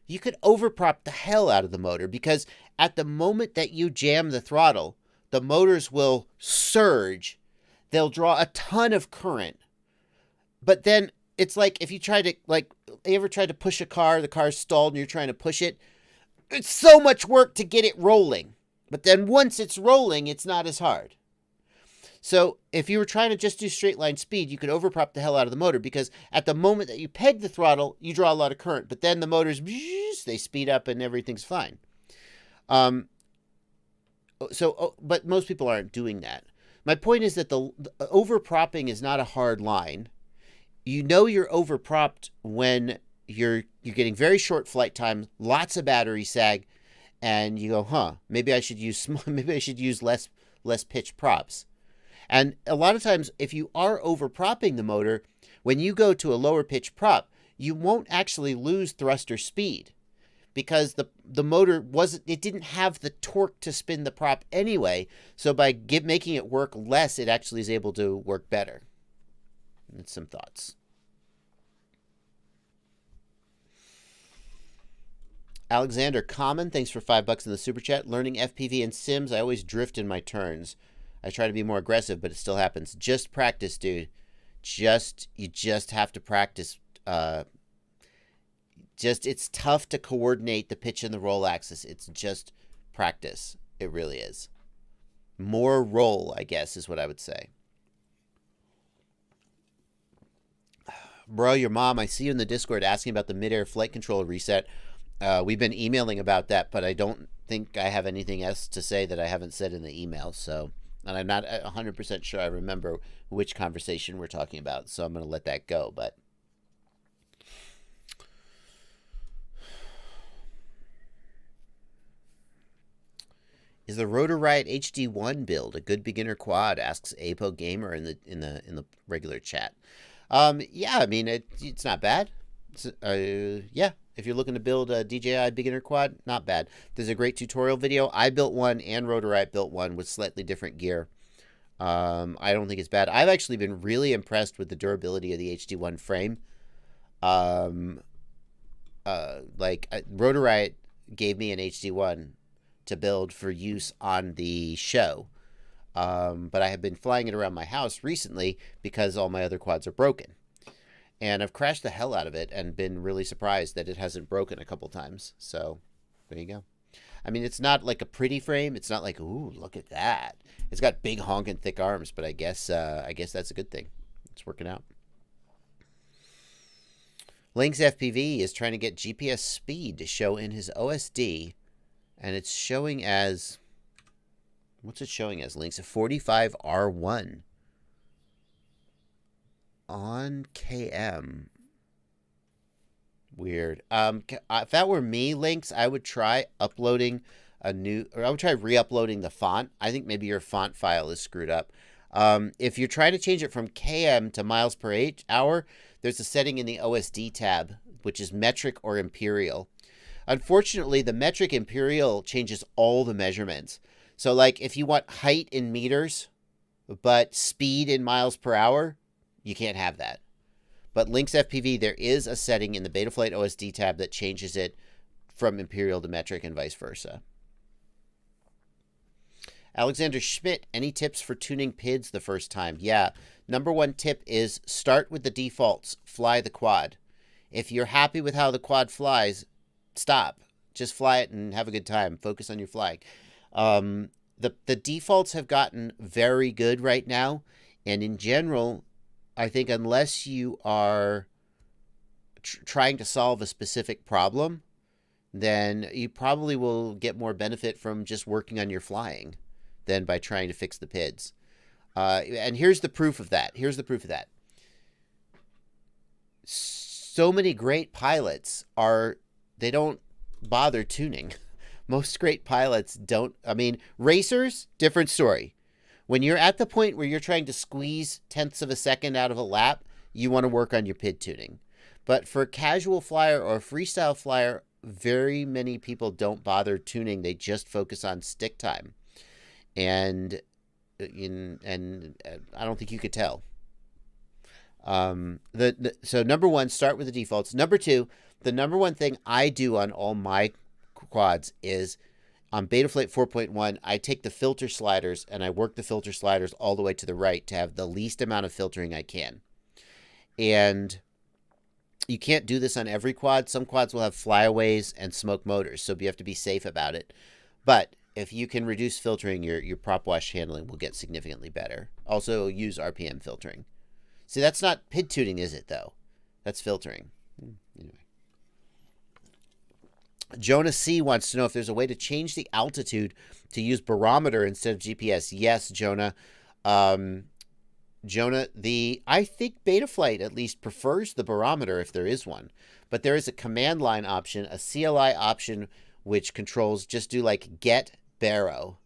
you could overprop the hell out of the motor because at the moment that you jam the throttle, the motors will surge. they'll draw a ton of current. But then it's like if you try to, like, you ever tried to push a car, the car's stalled and you're trying to push it? It's so much work to get it rolling. But then once it's rolling, it's not as hard. So if you were trying to just do straight line speed, you could overprop the hell out of the motor, because at the moment that you peg the throttle, you draw a lot of current. But then the motors, they speed up and everything's fine. But most people aren't doing that. My point is that the overpropping is not a hard line. You know you're overpropped when you're getting very short flight time, lots of battery sag, and you go, maybe I should use less pitch props. And a lot of times, if you are overpropping the motor, when you go to a lower pitch prop, you won't actually lose thrust or speed, because the motor didn't have the torque to spin the prop anyway. So by making it work less, it actually is able to work better. That's some thoughts. Alexander Common, thanks for $5 in the super chat. Learning FPV and Sims, I always drift in my turns. I try to be more aggressive, but it still happens. Just practice, dude. You just have to practice. It's tough to coordinate the pitch and the roll axis. It's just practice. It really is. More roll, I guess, is what I would say. Bro, your mom, I see you in the Discord asking about the midair flight controller reset. We've been emailing about that, but I don't think I have anything else to say that I haven't said in the email. So, and I'm not 100% sure I remember which conversation we're talking about, so I'm going to let that go. But is the Rotor Riot HD1 build a good beginner quad? Asks Apo Gamer in the regular chat. Yeah, I mean it's not bad. Yeah. If you're looking to build a DJI beginner quad, not bad. There's a great tutorial video. I built one, and Rotor Riot built one with slightly different gear. I don't think it's bad. I've actually been really impressed with the durability of the HD1 frame. Rotor Riot gave me an HD1 to build for use on the show. But I have been flying it around my house recently because all my other quads are broken. And I've crashed the hell out of it and been really surprised that it hasn't broken a couple times. So there you go. I mean, it's not like a pretty frame. It's not like, ooh, look at that. It's got big honking thick arms, but I guess that's a good thing. It's working out. Lynx FPV is trying to get GPS speed to show in his OSD, and it's showing as, what's it showing as, Lynx? A 45R1 on KM. Weird. If that were me, Lynx, I would try uploading I would try re-uploading the font. I think maybe your font file is screwed up. If you're trying to change it from KM to miles per hour, there's a setting in the OSD tab, which is metric or imperial. Unfortunately, the metric imperial changes all the measurements. So like if you want height in meters, but speed in miles per hour, you can't have that. But Lynx FPV, there is a setting in the Betaflight OSD tab that changes it from imperial to metric and vice versa. Alexander Schmidt, any tips for tuning PIDs the first time? Yeah, number one tip is start with the defaults. Fly the quad. If you're happy with how the quad flies, stop. Just fly it and have a good time. Focus on your flying. The defaults have gotten very good right now. And in general, I think unless you are trying to solve a specific problem, then you probably will get more benefit from just working on your flying than by trying to fix the PIDs. And here's the proof of that. So many great pilots they don't bother tuning. Most great pilots don't. I mean, racers, different story. When you're at the point where you're trying to squeeze tenths of a second out of a lap, you want to work on your PID tuning. But for a casual flyer or a freestyle flyer, very many people don't bother tuning. They just focus on stick time. And I don't think you could tell. So number one, start with the defaults. Number two, the number one thing I do on all my quads is on Betaflight 4.1, I take the filter sliders and I work the filter sliders all the way to the right to have the least amount of filtering I can. And you can't do this on every quad. Some quads will have flyaways and smoke motors, so you have to be safe about it. But if you can reduce filtering, your prop wash handling will get significantly better. Also, use RPM filtering. See, that's not PID tuning, is it, though? That's filtering. Anyway. Jonah C. wants to know if there's a way to change the altitude to use barometer instead of GPS. Yes, Jonah. Jonah, I think Betaflight at least prefers the barometer if there is one. But there is a command line option, a CLI option, which controls just do like get baro.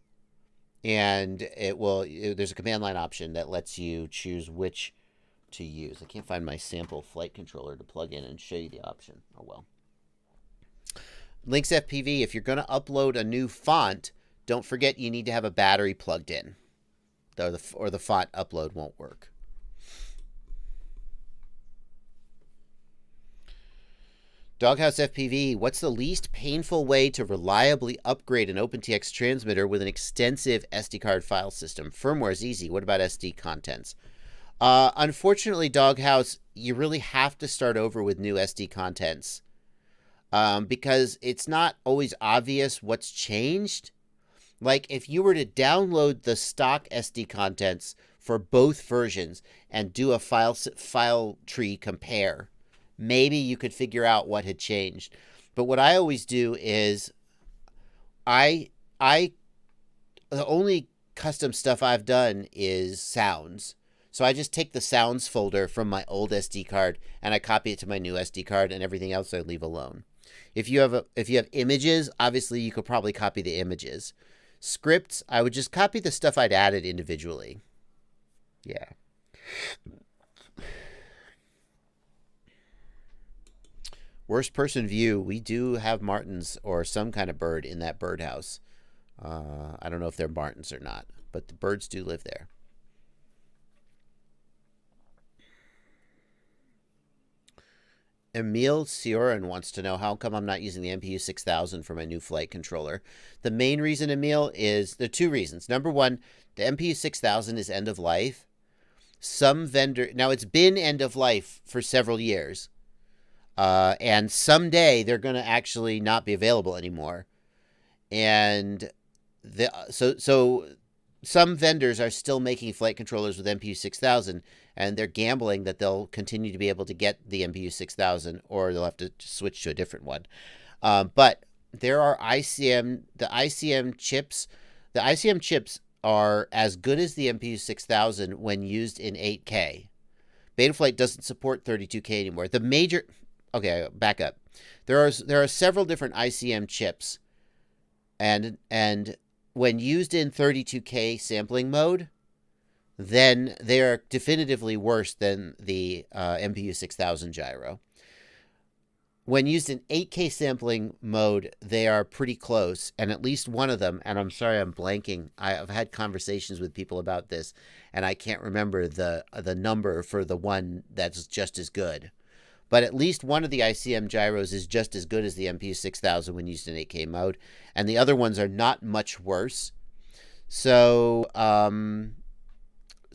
And there's a command line option that lets you choose which to use. I can't find my sample flight controller to plug in and show you the option. Oh, well. Links FPV, if you're going to upload a new font, don't forget you need to have a battery plugged in. Or the font upload won't work. Doghouse FPV, what's the least painful way to reliably upgrade an OpenTX transmitter with an extensive SD card file system? Firmware is easy. What about SD contents? Unfortunately, Doghouse, you really have to start over with new SD contents. Because it's not always obvious what's changed. Like, if you were to download the stock SD contents for both versions and do a file tree compare, maybe you could figure out what had changed. But what I always do is the only custom stuff I've done is sounds. So I just take the sounds folder from my old SD card and I copy it to my new SD card, and everything else I leave alone. If you have images, obviously you could probably copy the images. Scripts, I would just copy the stuff I'd added individually. Yeah. Worst person view, we do have martins or some kind of bird in that birdhouse. I don't know if they're martins or not, but the birds do live there. Emil Sioran wants to know how come I'm not using the MPU 6000 for my new flight controller. The main reason, Emil, is there are two reasons. Number one, the MPU 6000 is end of life. Some vendor, now it's been end of life for several years, and someday they're going to actually not be available anymore. And so some vendors are still making flight controllers with MPU 6000, and they're gambling that they'll continue to be able to get the MPU 6000, or they'll have to switch to a different one. But there are the ICM chips. The ICM chips are as good as the MPU 6000 when used in 8K. Betaflight doesn't support 32K anymore. Okay, back up. There are several different ICM chips, and when used in 32K sampling mode, then they are definitively worse than the MPU 6000 gyro. When used in 8K sampling mode, they are pretty close, and at least one of them, and I'm sorry I'm blanking, I've had conversations with people about this, and I can't remember the number for the one that's just as good. But at least one of the ICM gyros is just as good as the MPU 6000 when used in 8K mode, and the other ones are not much worse. So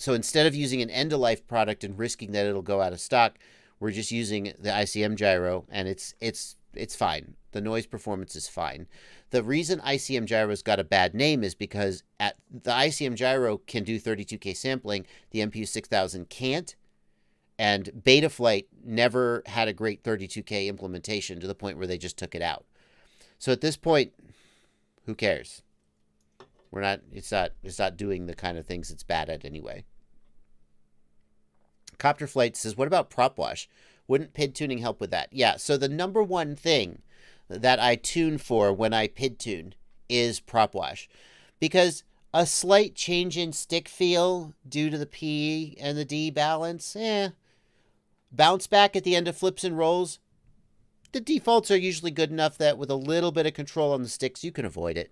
instead of using an end-of-life product and risking that it'll go out of stock, we're just using the ICM gyro, and it's fine. The noise performance is fine. The reason ICM gyros got a bad name is because the ICM gyro can do 32K sampling, the MPU 6000 can't, and Betaflight never had a great 32K implementation to the point where they just took it out. So at this point, who cares? It's not doing the kind of things it's bad at anyway. Copter Flight says, what about prop wash? Wouldn't PID tuning help with that? Yeah, so the number one thing that I tune for when I PID tune is prop wash. Because a slight change in stick feel due to the P and the D balance, bounce back at the end of flips and rolls, the defaults are usually good enough that with a little bit of control on the sticks, you can avoid it.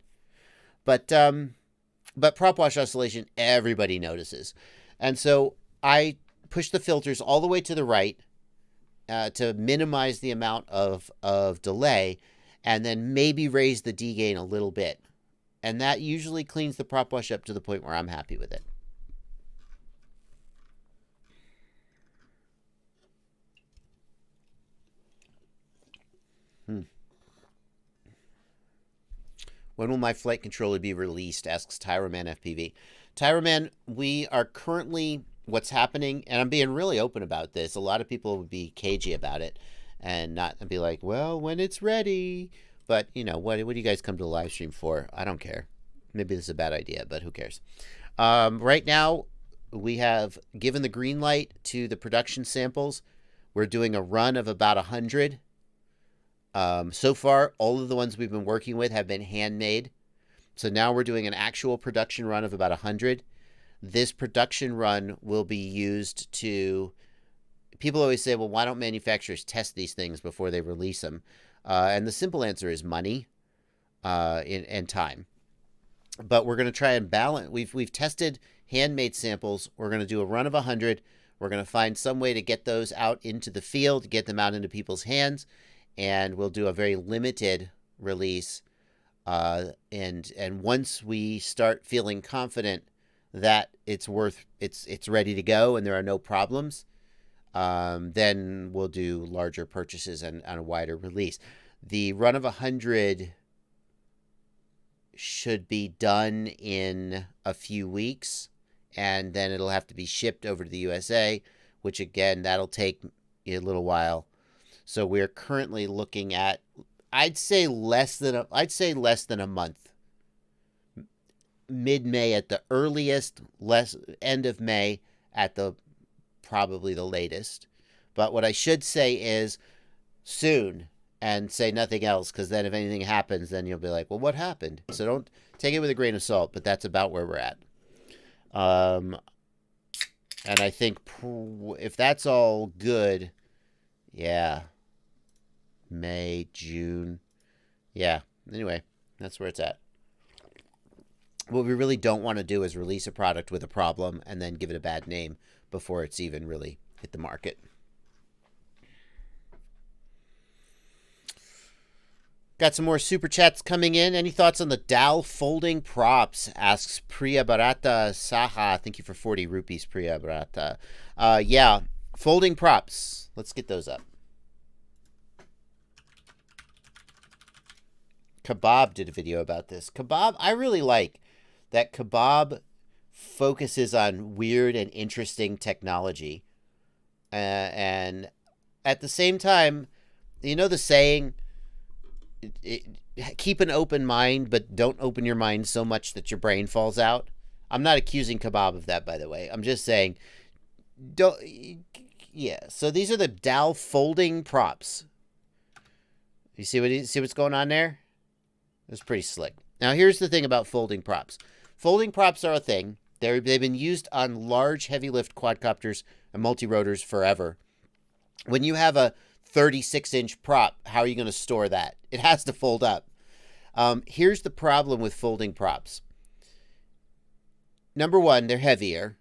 But prop wash oscillation, everybody notices. And so I push the filters all the way to the right to minimize the amount of delay, and then maybe raise the D gain a little bit. And that usually cleans the prop wash up to the point where I'm happy with it. When will my flight controller be released? Asks Tyroman FPV. Tyroman, we are currently, what's happening, and I'm being really open about this. A lot of people would be cagey about it and be like, well, when it's ready. But, you know, what do you guys come to the live stream for? I don't care. Maybe this is a bad idea, but who cares? Right now, we have given the green light to the production samples. We're doing a run of about 100. So far, all of the ones we've been working with have been handmade. So now we're doing an actual production run of about 100. This production run will be used to... People always say, well, why don't manufacturers test these things before they release them? And the simple answer is money and time. But we're going to try and balance. We've tested handmade samples. We're going to do a run of 100. We're going to find some way to get those out into the field, get them out into people's hands, and we'll do a very limited release. And once we start feeling confident that it's ready to go and there are no problems, then we'll do larger purchases and a wider release. The run of 100 should be done in a few weeks, and then it'll have to be shipped over to the USA, which again, that'll take a little while. So we're currently looking at, I'd say less than a month. Mid-May at the earliest, end of May at the probably the latest. But what I should say is soon, and say nothing else, because then if anything happens, then you'll be like, well, what happened? So don't take it with a grain of salt, but that's about where we're at. And I think if that's all good, yeah, May, June, yeah. Anyway, that's where it's at. What we really don't want to do is release a product with a problem and then give it a bad name before it's even really hit the market. Got some more super chats coming in. Any thoughts on the Dal folding props? Asks Priya Bharata Saha. Thank you for 40 rupees, Priya Bharata. Yeah, folding props. Let's get those up. Kebab did a video about this. Kebab, I really like that Kebab focuses on weird and interesting technology. And at the same time, you know the saying, keep an open mind, but don't open your mind so much that your brain falls out. I'm not accusing Kebab of that, by the way. I'm just saying, don't. Yeah. So these are the Dal folding props. You see what's going on there? It's pretty slick. Now here's the thing about folding props. Folding props are a thing. They've been used on large heavy lift quadcopters and multi-rotors forever. When you have a 36-inch prop, how are you going to store that? It has to fold up. Here's the problem with folding props. Number one, they're heavier.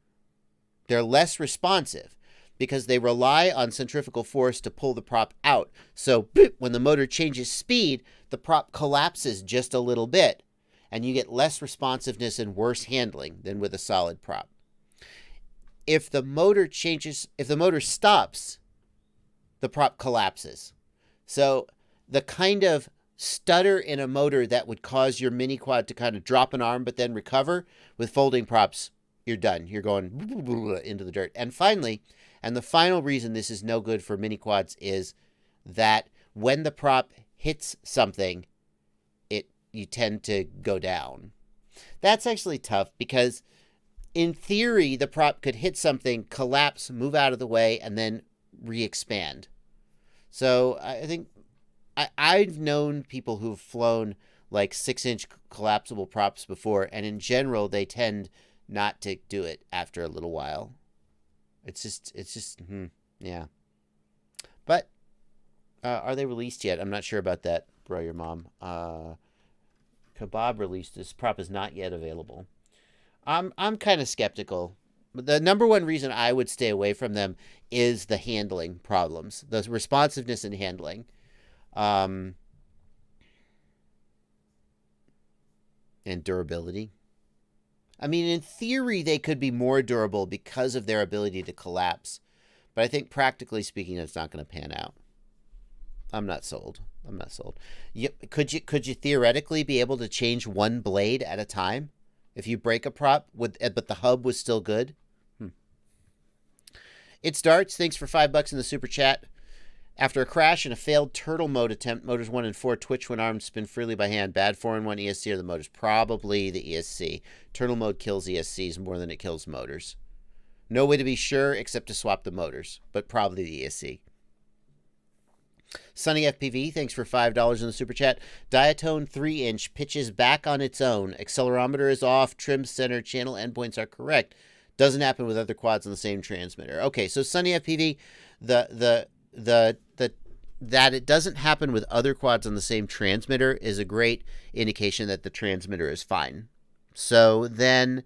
They're less responsive because they rely on centrifugal force to pull the prop out. So when the motor changes speed, the prop collapses just a little bit, and you get less responsiveness and worse handling than with a solid prop. If the motor stops, the prop collapses. So the kind of stutter in a motor that would cause your mini quad to kind of drop an arm but then recover, with folding props, you're done. You're going into the dirt. And finally, and the final reason this is no good for mini quads is that when the prop hits something, you tend to go down. That's actually tough because in theory, the prop could hit something, collapse, move out of the way, and then re-expand. So I think I've known people who've flown like 6-inch collapsible props before, and in general, they tend not to do it after a little while. It's just, yeah. But are they released yet? I'm not sure about that, bro, your mom. Kebab released this prop is not yet available. I'm kind of skeptical. The number one reason I would stay away from them is the handling problems, the responsiveness and handling. And durability. I mean, in theory, they could be more durable because of their ability to collapse. But I think practically speaking, it's not going to pan out. I'm not sold. I'm not sold. Could you theoretically be able to change one blade at a time? If you break a prop, but the hub was still good? It starts. Thanks for $5 in the super chat. After a crash and a failed turtle mode attempt, motors 1 and 4 twitch when armed, spin freely by hand. Bad 4 and 1 ESC or the motors? Probably the ESC. Turtle mode kills ESCs more than it kills motors. No way to be sure except to swap the motors, but probably the ESC. Sunny FPV, thanks for $5 in the super chat. Diatone 3-inch pitches back on its own. Accelerometer is off. Trim center channel endpoints are correct. Doesn't happen with other quads on the same transmitter. Okay, so Sunny FPV, that it doesn't happen with other quads on the same transmitter is a great indication that the transmitter is fine. So then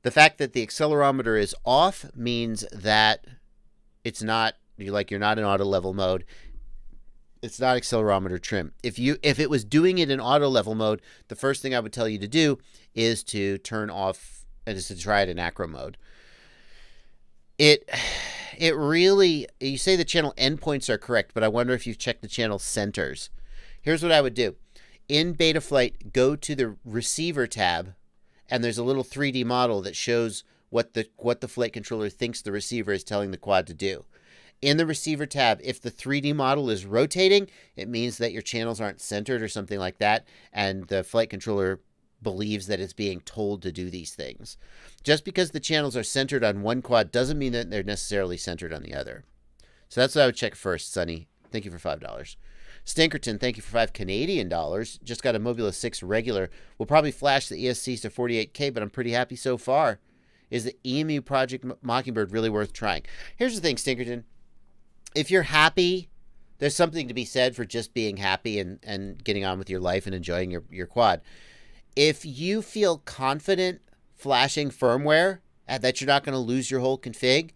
the fact that the accelerometer is off means that it's not, you're not in auto level mode. It's not accelerometer trim. If it was doing it in auto level mode, the first thing I would tell you to do is to turn off and is to try it in acro mode. It really, you say the channel endpoints are correct, but I wonder if you've checked the channel centers. Here's what I would do. In Betaflight, go to the receiver tab, and there's a little 3D model that shows what the flight controller thinks the receiver is telling the quad to do. In the receiver tab, if the 3D model is rotating, it means that your channels aren't centered or something like that, and the flight controller believes that it's being told to do these things. Just because the channels are centered on one quad doesn't mean that they're necessarily centered on the other. So that's what I would check first, Sonny. Thank you for $5. Stinkerton, thank you for $5 Canadian. Just got a Mobula 6 regular. We'll probably flash the ESCs to 48K, but I'm pretty happy so far. Is the EMU Project Mockingbird really worth trying? Here's the thing, Stinkerton. If you're happy, there's something to be said for just being happy and getting on with your life and enjoying your quad. If you feel confident flashing firmware that you're not going to lose your whole config,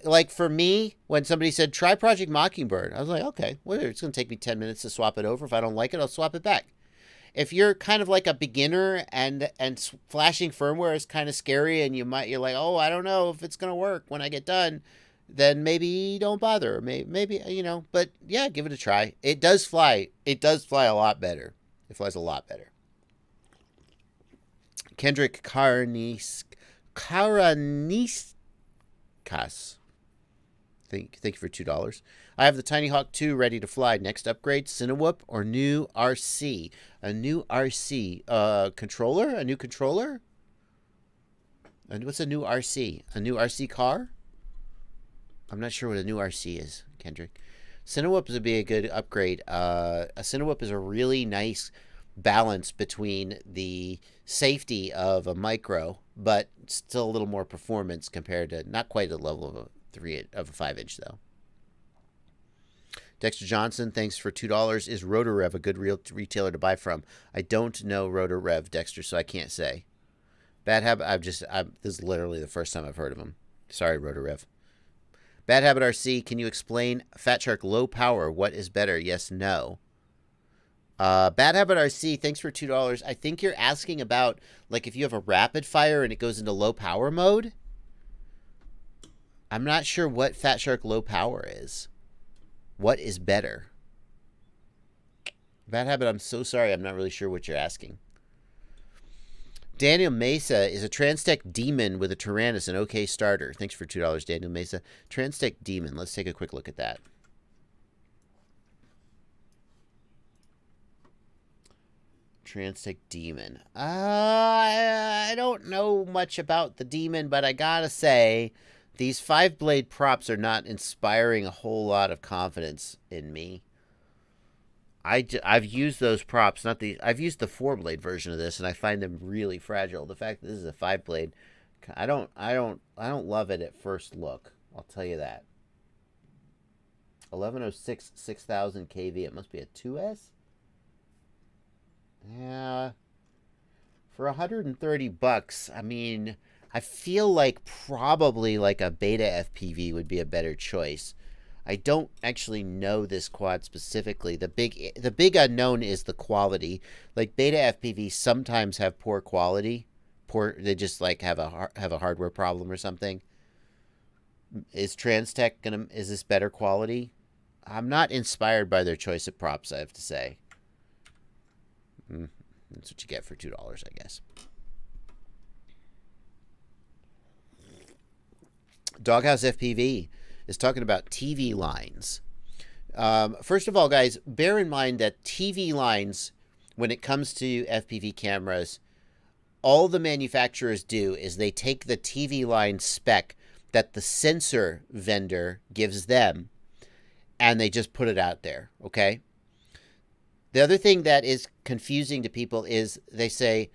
like for me, when somebody said, try Project Mockingbird, I was like, okay, whatever. It's going to take me 10 minutes to swap it over. If I don't like it, I'll swap it back. If you're kind of like a beginner and flashing firmware is kind of scary and you're like, oh, I don't know if it's going to work when I get done, then maybe don't bother. Maybe, but yeah, give it a try. It does fly. It does fly a lot better. It flies a lot better. Kendrick Karaniskas. Thank you for $2. I have the Tiny Hawk 2 ready to fly. Next upgrade, Cinewhoop or new RC? A new RC controller? A new controller? And what's a new RC? A new RC car? I'm not sure what a new RC is, Kendrick. Cinewhoop would be a good upgrade. A Cinewhoop is a really nice balance between the safety of a micro, but still a little more performance compared to not quite the level of a 5-inch though. Dexter Johnson, thanks for $2. Is RotorRev a good retailer to buy from? I don't know RotorRev, Dexter, so I can't say. Bad Habit, this is literally the first time I've heard of him. Sorry, RotorRev. Bad Habit RC, can you explain Fat Shark low power? What is better? Yes, no. Bad Habit RC, thanks for $2. I think you're asking about, like, if you have a rapid fire and it goes into low power mode. I'm not sure what Fat Shark low power is. What is better? Bad Habit, I'm so sorry. I'm not really sure what you're asking. Daniel Mesa is a Transtech Demon with a Tyrannus, an OK starter. Thanks for $2, Daniel Mesa. Transtech Demon. Let's take a quick look at that. Transtech Demon. I don't know much about the Demon, but I gotta say, these 5-blade props are not inspiring a whole lot of confidence in me. I've used those props, I've used the 4-blade version of this, and I find them really fragile. The fact that this is a 5-blade, I don't love it at first look. I'll tell you that. 1106 6000 kV. It must be a 2S. Yeah. For $130, I mean, I feel like probably like a beta FPV would be a better choice. I don't actually know this quad specifically. The big unknown is the quality. Like beta FPV sometimes have poor quality. They just like have a hardware problem or something. Is Transtech is this better quality? I'm not inspired by their choice of props, I have to say. That's what you get for $2, I guess. Doghouse FPV is talking about TV lines. First of all, guys, bear in mind that TV lines, when it comes to FPV cameras, all the manufacturers do is they take the TV line spec that the sensor vendor gives them, and they just put it out there, okay? The other thing that is confusing to people is they say,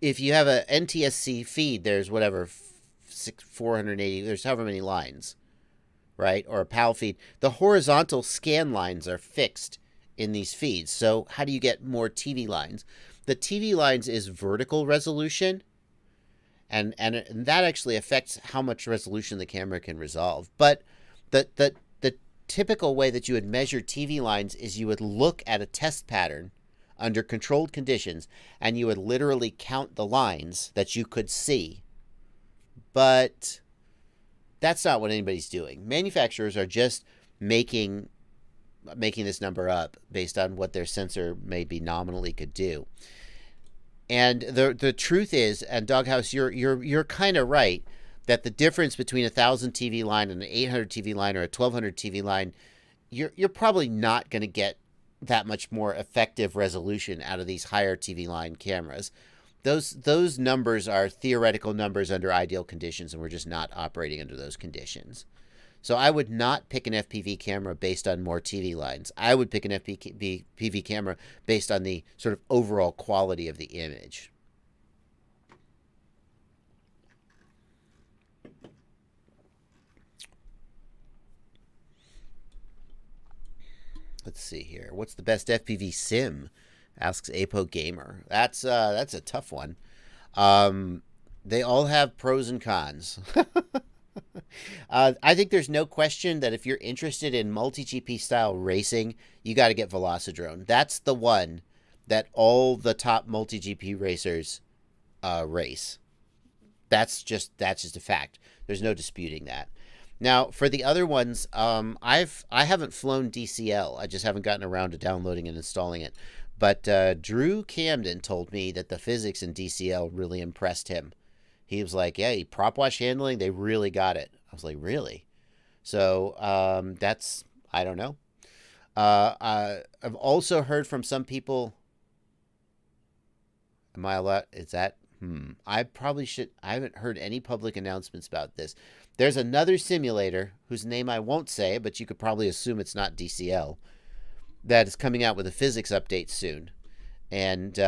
if you have a NTSC feed, there's whatever, 480, there's however many lines, right? Or a PAL feed. The horizontal scan lines are fixed in these feeds. So how do you get more TV lines? The TV lines is vertical resolution, and that actually affects how much resolution the camera can resolve. But the typical way that you would measure TV lines is you would look at a test pattern under controlled conditions, and you would literally count the lines that you could see. But that's not what anybody's doing. Manufacturers are just making this number up based on what their sensor maybe nominally could do. And the truth is, and Doghouse, you're kind of right, that the difference between a 1,000 TV line and an 800 TV line or a 1,200 TV line, you're probably not going to get that much more effective resolution out of these higher TV line cameras. Those numbers are theoretical numbers under ideal conditions, and we're just not operating under those conditions. So I would not pick an FPV camera based on more TV lines. I would pick an FPV camera based on the sort of overall quality of the image. Let's see here. What's the best FPV sim? Asks Apo Gamer. That's a tough one. They all have pros and cons. I think there's no question that if you're interested in multi-GP style racing, you got to get Velocidrone. That's the one that all the top multi-GP racers race. That's just a fact. There's no disputing that. Now, for the other ones, I haven't flown DCL. I just haven't gotten around to downloading and installing it. But Drew Camden told me that the physics in DCL really impressed him. He was like, yeah, prop wash handling, they really got it. I was like, really? So that's, I don't know. I've also heard from some people. Am I allowed? Is that? I probably should. I haven't heard any public announcements about this. There's another simulator whose name I won't say, but you could probably assume it's not DCL, that is coming out with a physics update soon. And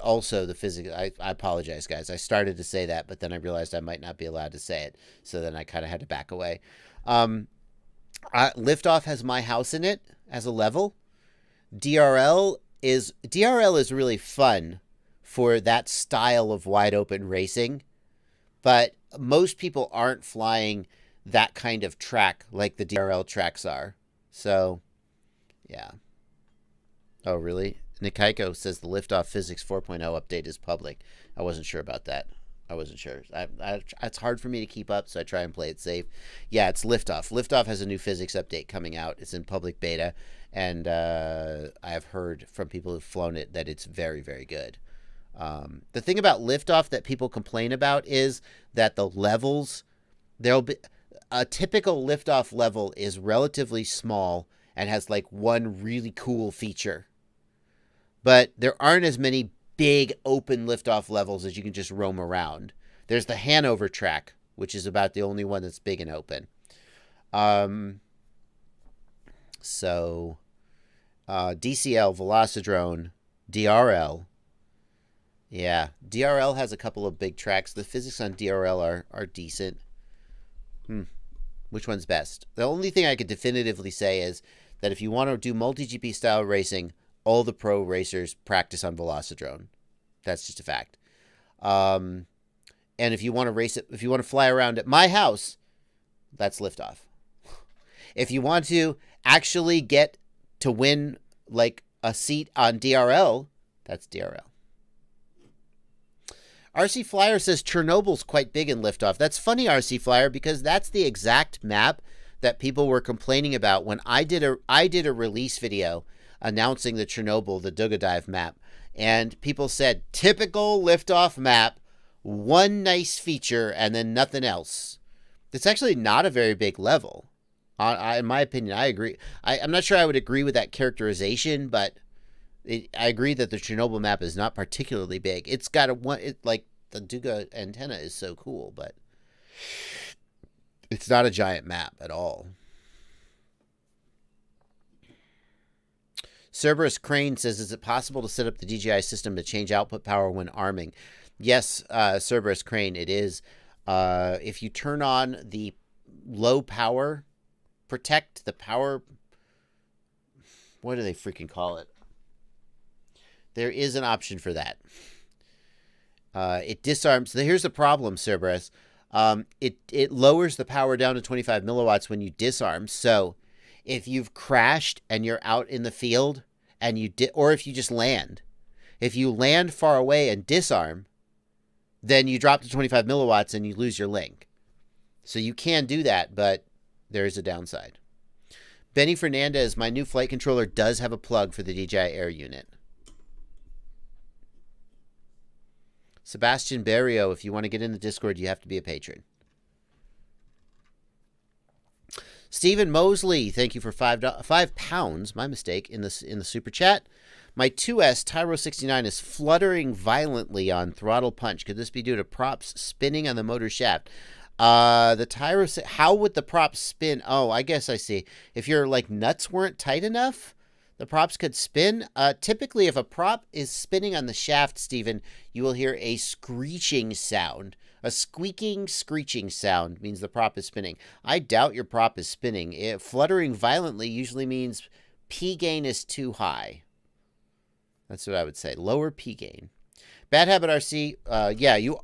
also the physics, I apologize, guys. I started to say that, but then I realized I might not be allowed to say it. So then I kind of had to back away. Liftoff has my house in it as a level. DRL is really fun for that style of wide open racing, but most people aren't flying that kind of track like the DRL tracks are. So, yeah. Oh, really? Nikaiko says the Liftoff Physics 4.0 update is public. I wasn't sure about that. I wasn't sure. It's hard for me to keep up, so I try and play it safe. Yeah, it's Liftoff. Liftoff has a new physics update coming out. It's in public beta, and I have heard from people who've flown it that it's very, very good. The thing about Liftoff that people complain about is that the levels, there'll be a typical Liftoff level is relatively small and has like one really cool feature. But there aren't as many big open Liftoff levels as you can just roam around. There's the Hanover track, which is about the only one that's big and open. So DCL, Velocidrone, DRL. Yeah, DRL has a couple of big tracks. The physics on DRL are decent. Which one's best? The only thing I could definitively say is that if you want to do multi-GP style racing, all the pro racers practice on Velocidrone. That's just a fact. And if you want to race it, if you want to fly around at my house, that's liftoff. If you want to actually get to win like a seat on DRL, that's DRL. RC Flyer says Chernobyl's quite big in liftoff. That's funny, RC Flyer, because that's the exact map that people were complaining about when I did a release video announcing the Chernobyl, the Duga Dive map. And people said, typical liftoff map, one nice feature, and then nothing else. It's actually not a very big level. In my opinion, I agree. I'm not sure I would agree with that characterization, but I agree that the Chernobyl map is not particularly big. It's got like the Duga antenna is so cool, but it's not a giant map at all. Cerberus Crane says, is it possible to set up the DJI system to change output power when arming? Yes, Cerberus Crane, it is. If you turn on the low power, protect the power, what do they freaking call it? There is an option for that. It disarms. Here's the problem, Cerberus. It lowers the power down to 25 milliwatts when you disarm. So if you've crashed and you're out in the field and or if you just land, if you land far away and disarm, then you drop to 25 milliwatts and you lose your link. So you can do that, but there is a downside. Benny Fernandez, my new flight controller does have a plug for the DJI Air unit. Sebastian Barrio, if you want to get in the Discord, you have to be a patron. Stephen Mosley, thank you for £5. My mistake in the super chat. My 2S Tyro 69 is fluttering violently on throttle punch. Could this be due to props spinning on the motor shaft? The Tyro, how would the props spin? Oh, I guess I see. If your like nuts weren't tight enough, the props could spin. Typically, if a prop is spinning on the shaft, Stephen, you will hear a screeching sound. A squeaking, screeching sound means the prop is spinning. I doubt your prop is spinning. Fluttering violently usually means P gain is too high. That's what I would say. Lower P gain. Bad Habit RC,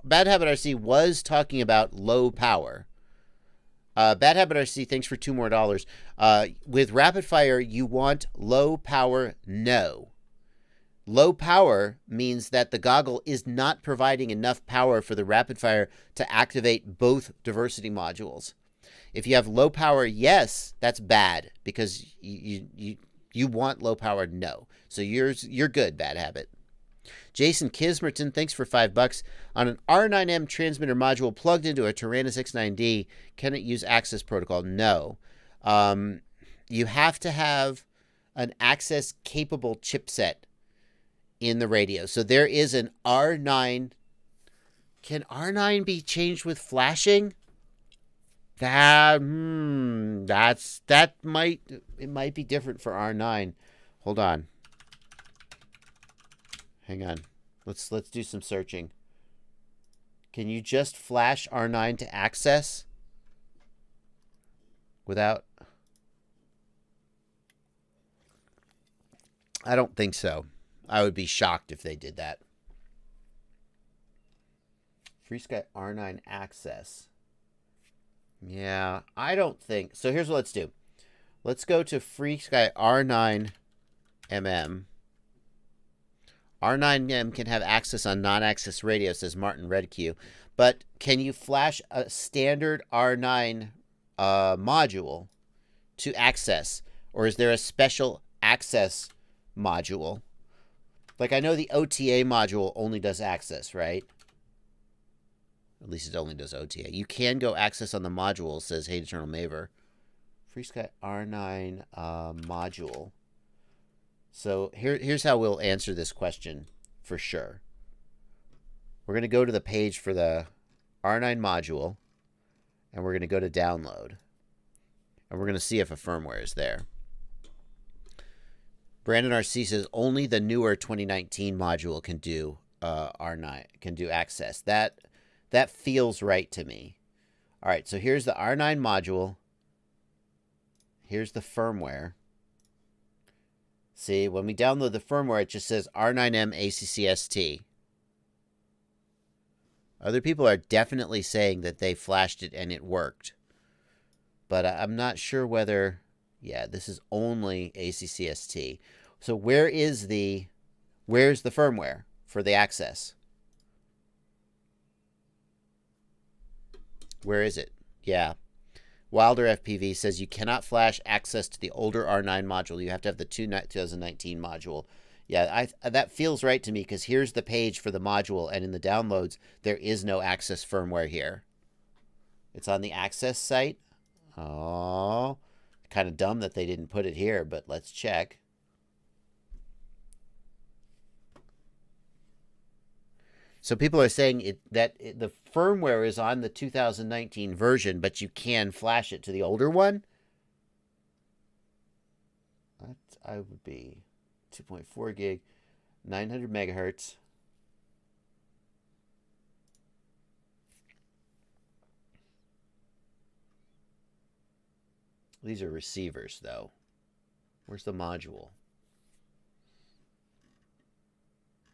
Bad Habit RC was talking about low power. Bad Habit RC, thanks for $2 more. With Rapid Fire, you want low power? No. Low power means that the goggle is not providing enough power for the Rapid Fire to activate both diversity modules. If you have low power, yes, that's bad because you want low power. No. So you're good, Bad Habit. Jason Kismerton, thanks for $5. On an R9M transmitter module plugged into a Taranis X9D, can it use access protocol? No. You have to have an access capable chipset in the radio. So there is an R9. Can R9 be changed with flashing? It might be different for R9. Hold on. Hang on. Let's do some searching. Can you just flash R9 to access without? I don't think so. I would be shocked if they did that. FreeSky R9 access. Yeah, I don't think. So here's what let's do. Let's go to FreeSky R9 MM. R9M can have access on non-access radio, says Martin Redq. But can you flash a standard R9 module to access? Or is there a special access module? Like, I know the OTA module only does access, right? At least it only does OTA. You can go access on the module, says Hey Eternal Maver. FreeSky R9 module. So here's how we'll answer this question for sure. We're going to go to the page for the R9 module, and we're going to go to download. And we're going to see if a firmware is there. Brandon RC says only the newer 2019 module can do R9, can do access. That feels right to me. All right, so here's the R9 module. Here's the firmware. See, when we download the firmware, it just says R9M ACCST. Other people are definitely saying that they flashed it and it worked. But I'm not sure whether... Yeah, this is only ACCST. So where's the firmware for the access? Where is it? Yeah. Wilder FPV says you cannot flash access to the older R9 module. You have to have the 2019 module. Yeah, that feels right to me because here's the page for the module, and in the downloads, there is no access firmware here. It's on the access site. Oh, kind of dumb that they didn't put it here, but let's check. So people are saying the firmware is on the 2019 version, but you can flash it to the older one. That I would be 2.4 gig, 900 megahertz. These are receivers, though. Where's the module?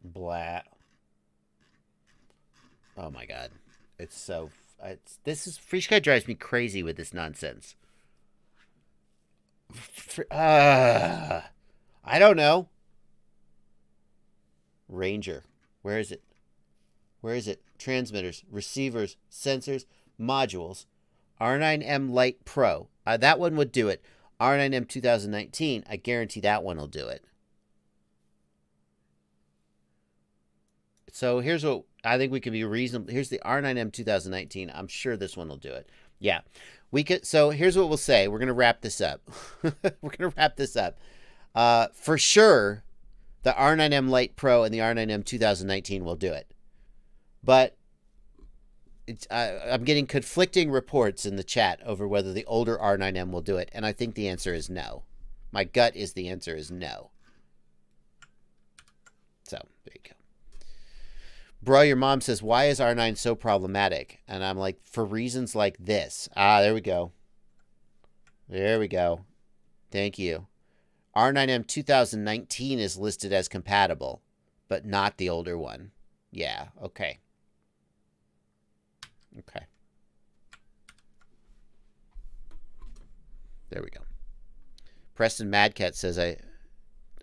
Blah. Oh my god. It's so... Free drives me crazy with this nonsense. I don't know. Ranger. Where is it? Where is it? Transmitters, receivers, sensors, modules. R9M Lite Pro. That one would do it. R9M 2019, I guarantee that one will do it. So here's what I think we can be reasonable. Here's the R9M 2019. I'm sure this one will do it. Yeah. So here's what we'll say. We're going to wrap this up. For sure, the R9M Lite Pro and the R9M 2019 will do it. But I'm getting conflicting reports in the chat over whether the older R9M will do it. And I think the answer is no. My gut is the answer is no. So there you go. Bro, your mom says, why is R9 so problematic? And I'm like, for reasons like this. There we go. There we go. Thank you. R9M 2019 is listed as compatible, but not the older one. Yeah, okay. Okay. There we go. Preston Madcat says,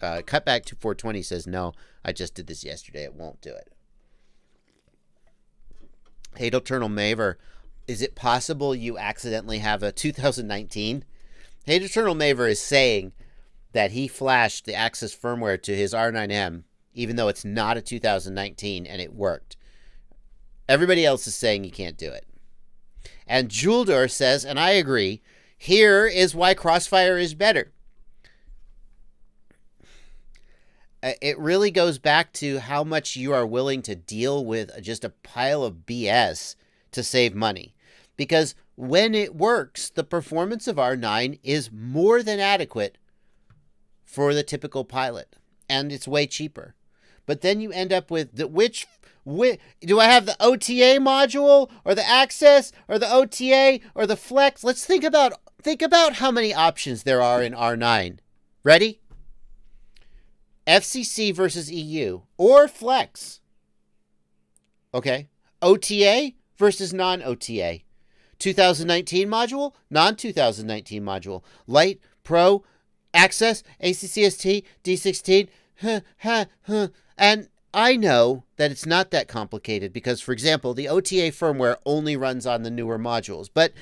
Cutback to 420 says, no, I just did this yesterday. It won't do it. Hate Eternal Maver, is it possible you accidentally have a 2019? Hate Eternal Maver is saying that he flashed the access firmware to his R9M, even though it's not a 2019, and it worked. Everybody else is saying you can't do it. And Juldor says, and I agree, here is why Crossfire is better. It really goes back to how much you are willing to deal with just a pile of BS to save money. Because when it works, the performance of R9 is more than adequate for the typical pilot. And it's way cheaper. But then you end up with which do I have the OTA module or the access or the OTA or the flex? Let's think about how many options there are in R9. Ready? FCC versus EU or flex. Okay. OTA versus non-OTA. 2019 module, non-2019 module. Light, Pro, Access, ACCST, D16. And I know that it's not that complicated because, for example, the OTA firmware only runs on the newer modules. But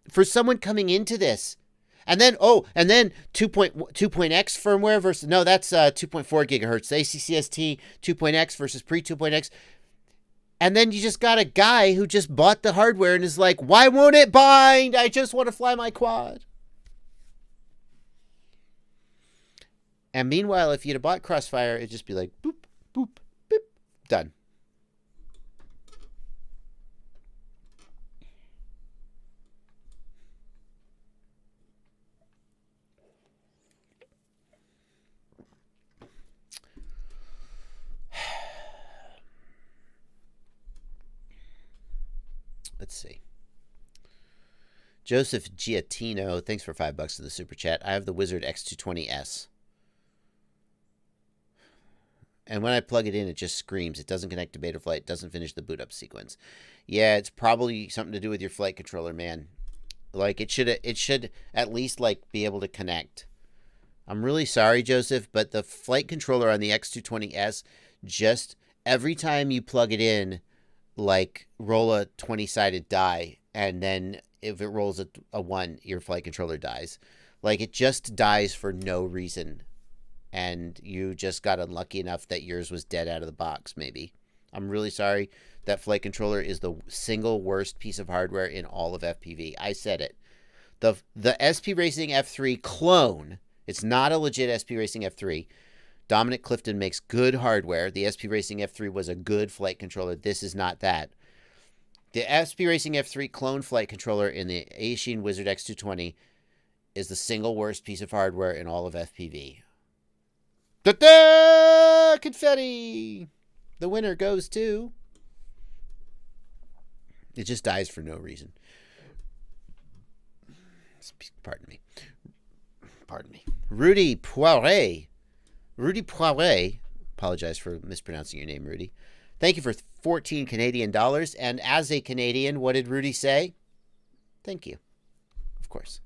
for someone coming into this, and then 2.x firmware versus, no, that's 2.4 gigahertz. ACCST 2.x versus pre-2.x. And then you just got a guy who just bought the hardware and is like, why won't it bind? I just want to fly my quad. And meanwhile, if you'd have bought Crossfire, it'd just be like, boop, boop, boop, done. Let's see. Joseph Giatino, thanks for $5 to the super chat. I have the Wizard X220S. And when I plug it in, it just screams. It doesn't connect to Betaflight. It doesn't finish the boot up sequence. Yeah, it's probably something to do with your flight controller, man. Like, it should at least, like, be able to connect. I'm really sorry, Joseph, but the flight controller on the X220S, just every time you plug it in, like, roll a 20-sided die, and then if it rolls a 1, your flight controller dies. Like, it just dies for no reason. And you just got unlucky enough that yours was dead out of the box, maybe. I'm really sorry. That flight controller is the single worst piece of hardware in all of FPV. I said it. The SP Racing F3 clone, it's not a legit SP Racing F3. Dominic Clifton makes good hardware. The SP Racing F3 was a good flight controller. This is not that. The SP Racing F3 clone flight controller in the Aishin Wizard X220 is the single worst piece of hardware in all of FPV. Da-da! Confetti! The winner goes to... It just dies for no reason. Pardon me. Pardon me. Rudy Poiret. Rudy Poiret. Apologize for mispronouncing your name, Rudy. Thank you for 14 Canadian dollars. And as a Canadian, what did Rudy say? Thank you. Of course.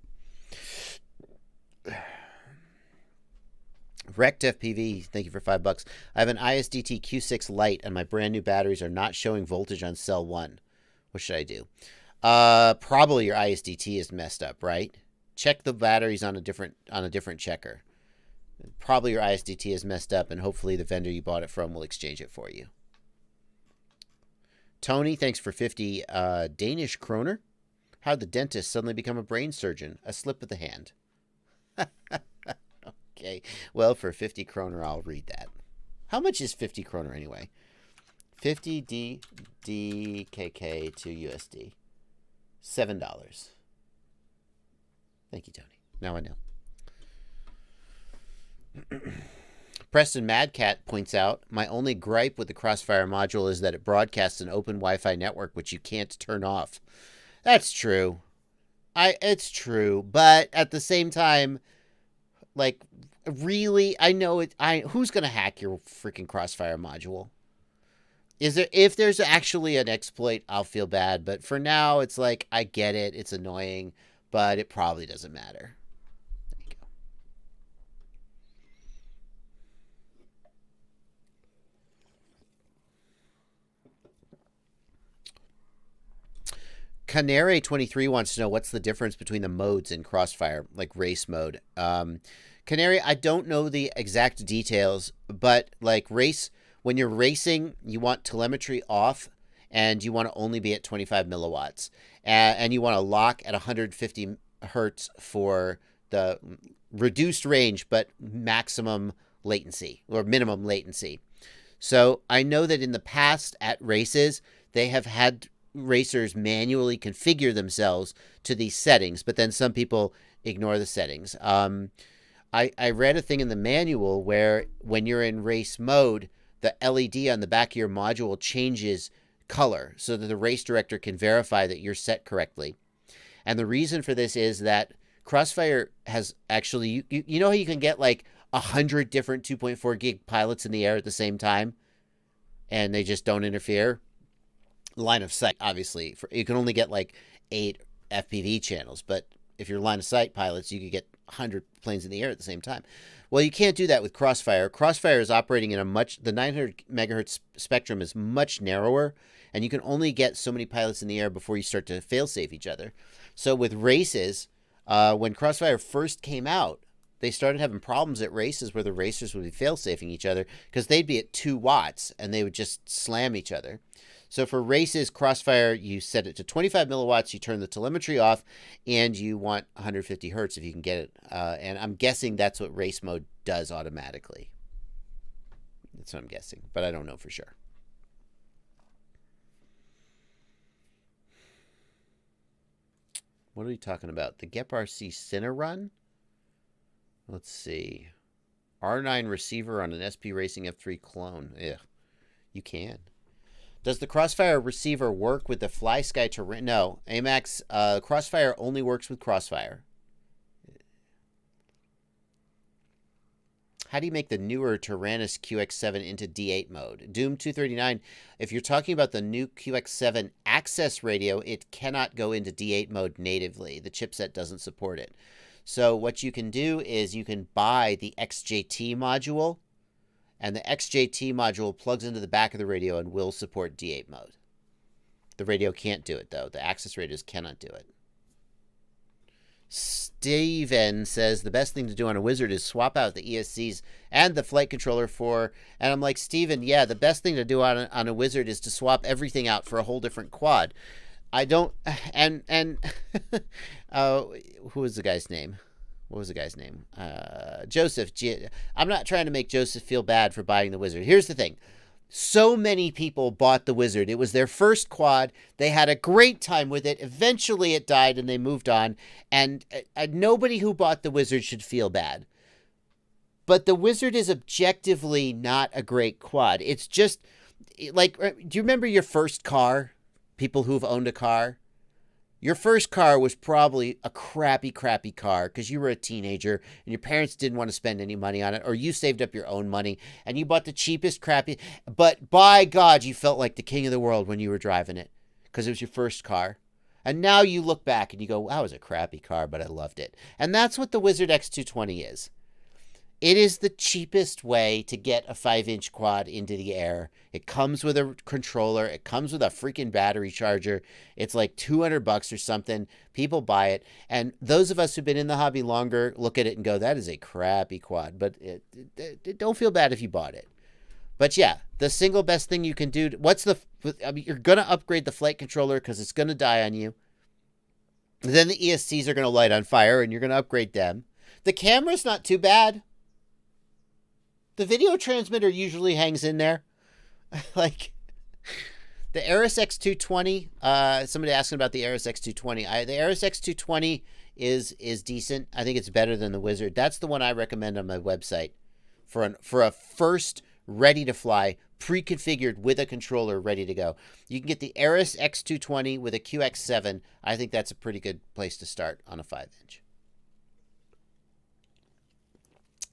Wrecked FPV, thank you for $5. I have an ISDT Q6 Lite and my brand new batteries are not showing voltage on cell 1. What should I do? Probably your ISDT is messed up, right? Check the batteries on a different checker. Probably your ISDT is messed up and hopefully the vendor you bought it from will exchange it for you. Tony, thanks for 50 Danish kroner. How'd the dentist suddenly become a brain surgeon? A slip of the hand. Okay, well, for 50 kroner, I'll read that. How much is 50 kroner anyway? 50 DKK to USD. $7. Thank you, Tony. Now I know. Preston Madcat points out, my only gripe with the Crossfire module is that it broadcasts an open Wi-Fi network, which you can't turn off. That's true. It's true, but at the same time, like, really, I know it. Who's gonna hack your freaking Crossfire module? If there's actually an exploit, I'll feel bad. But for now, it's like, I get it. It's annoying, but it probably doesn't matter. There you go. Canary 23 wants to know what's the difference between the modes in Crossfire, like race mode. Canary, I don't know the exact details, but like race, when you're racing, you want telemetry off and you want to only be at 25 milliwatts. And you want to lock at 150 hertz for the reduced range, but maximum latency or minimum latency. So I know that in the past at races, they have had racers manually configure themselves to these settings, but then some people ignore the settings. I read a thing in the manual where when you're in race mode, the LED on the back of your module changes color so that the race director can verify that you're set correctly. And the reason for this is that Crossfire has actually, you know how you can get like 100 different 2.4 gig pilots in the air at the same time and they just don't interfere? Line of sight, obviously. You can only get like 8 FPV channels, but if you're line of sight pilots, you could get 100 planes in the air at the same time. Well, you can't do that with Crossfire. Crossfire is operating in the 900 megahertz spectrum is much narrower, and you can only get so many pilots in the air before you start to fail-safe each other. So with races, when Crossfire first came out, they started having problems at races where the racers would be fail-safing each other because they'd be at 2 watts, and they would just slam each other. So for races, Crossfire, you set it to 25 milliwatts, you turn the telemetry off, and you want 150 hertz if you can get it. And I'm guessing that's what race mode does automatically. That's what I'm guessing, but I don't know for sure. What are we talking about? The GEP RC Cine run? Let's see. R9 receiver on an SP Racing F3 clone. Yeah, you can. Does the Crossfire receiver work with the FlySky Terrain? No, AMAX Crossfire only works with Crossfire. How do you make the newer Tyrannus QX7 into D8 mode? Doom239, if you're talking about the new QX7 access radio, it cannot go into D8 mode natively. The chipset doesn't support it. So what you can do is you can buy the XJT module, and the XJT module plugs into the back of the radio and will support D8 mode. The radio can't do it, though. The access radios cannot do it. Steven says the best thing to do on a Wizard is swap out the ESCs and the flight controller for, and I'm like, Steven, yeah, the best thing to do on a Wizard is to swap everything out for a whole different quad. I don't, and who was the guy's name? What was the guy's name? Joseph. I'm not trying to make Joseph feel bad for buying the Wizard. Here's the thing. So many people bought the Wizard. It was their first quad. They had a great time with it. Eventually it died and they moved on. And nobody who bought the Wizard should feel bad. But the Wizard is objectively not a great quad. It's just, like, do you remember your first car? People who've owned a car? Your first car was probably a crappy car because you were a teenager and your parents didn't want to spend any money on it, or you saved up your own money and you bought the cheapest crappy, but by God, you felt like the king of the world when you were driving it because it was your first car. And now you look back and you go, that was a crappy car, but I loved it. And that's what the Wizard X220 is. It is the cheapest way to get a 5-inch quad into the air. It comes with a controller. It comes with a freaking battery charger. It's like $200 or something. People buy it. And those of us who've been in the hobby longer look at it and go, that is a crappy quad. But don't feel bad if you bought it. But yeah, the single best thing you can do, you're going to upgrade the flight controller because it's going to die on you. Then the ESCs are going to light on fire and you're going to upgrade them. The camera's not too bad. The video transmitter usually hangs in there. Like, the Aris X220, somebody asking about the Aris X220. The Aris X220 is decent. I think it's better than the Wizard. That's the one I recommend on my website for a first ready-to-fly, pre-configured with a controller ready to go. You can get the Aris X220 with a QX7. I think that's a pretty good place to start on a 5-inch.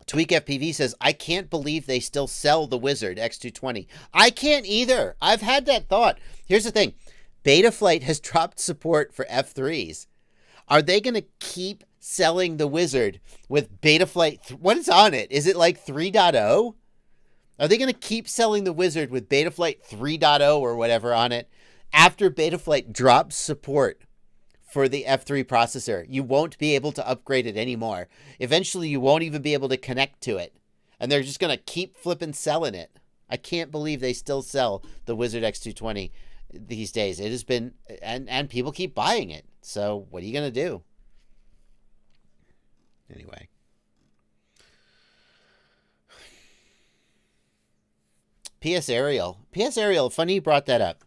Tweak FPV says, I can't believe they still sell the Wizard X220. I can't either. I've had that thought. Here's the thing. Betaflight has dropped support for F3s. Are they going to keep selling the Wizard with Betaflight? What is on it? Is it like 3.0? Are they going to keep selling the Wizard with Betaflight 3.0 or whatever on it after Betaflight drops support for the F3 processor? You won't be able to upgrade it anymore. Eventually, you won't even be able to connect to it. And they're just going to keep flipping selling it. I can't believe they still sell the Wizard X220 these days. It has been, and people keep buying it. So what are you going to do? Anyway. PS Ariel, funny you brought that up.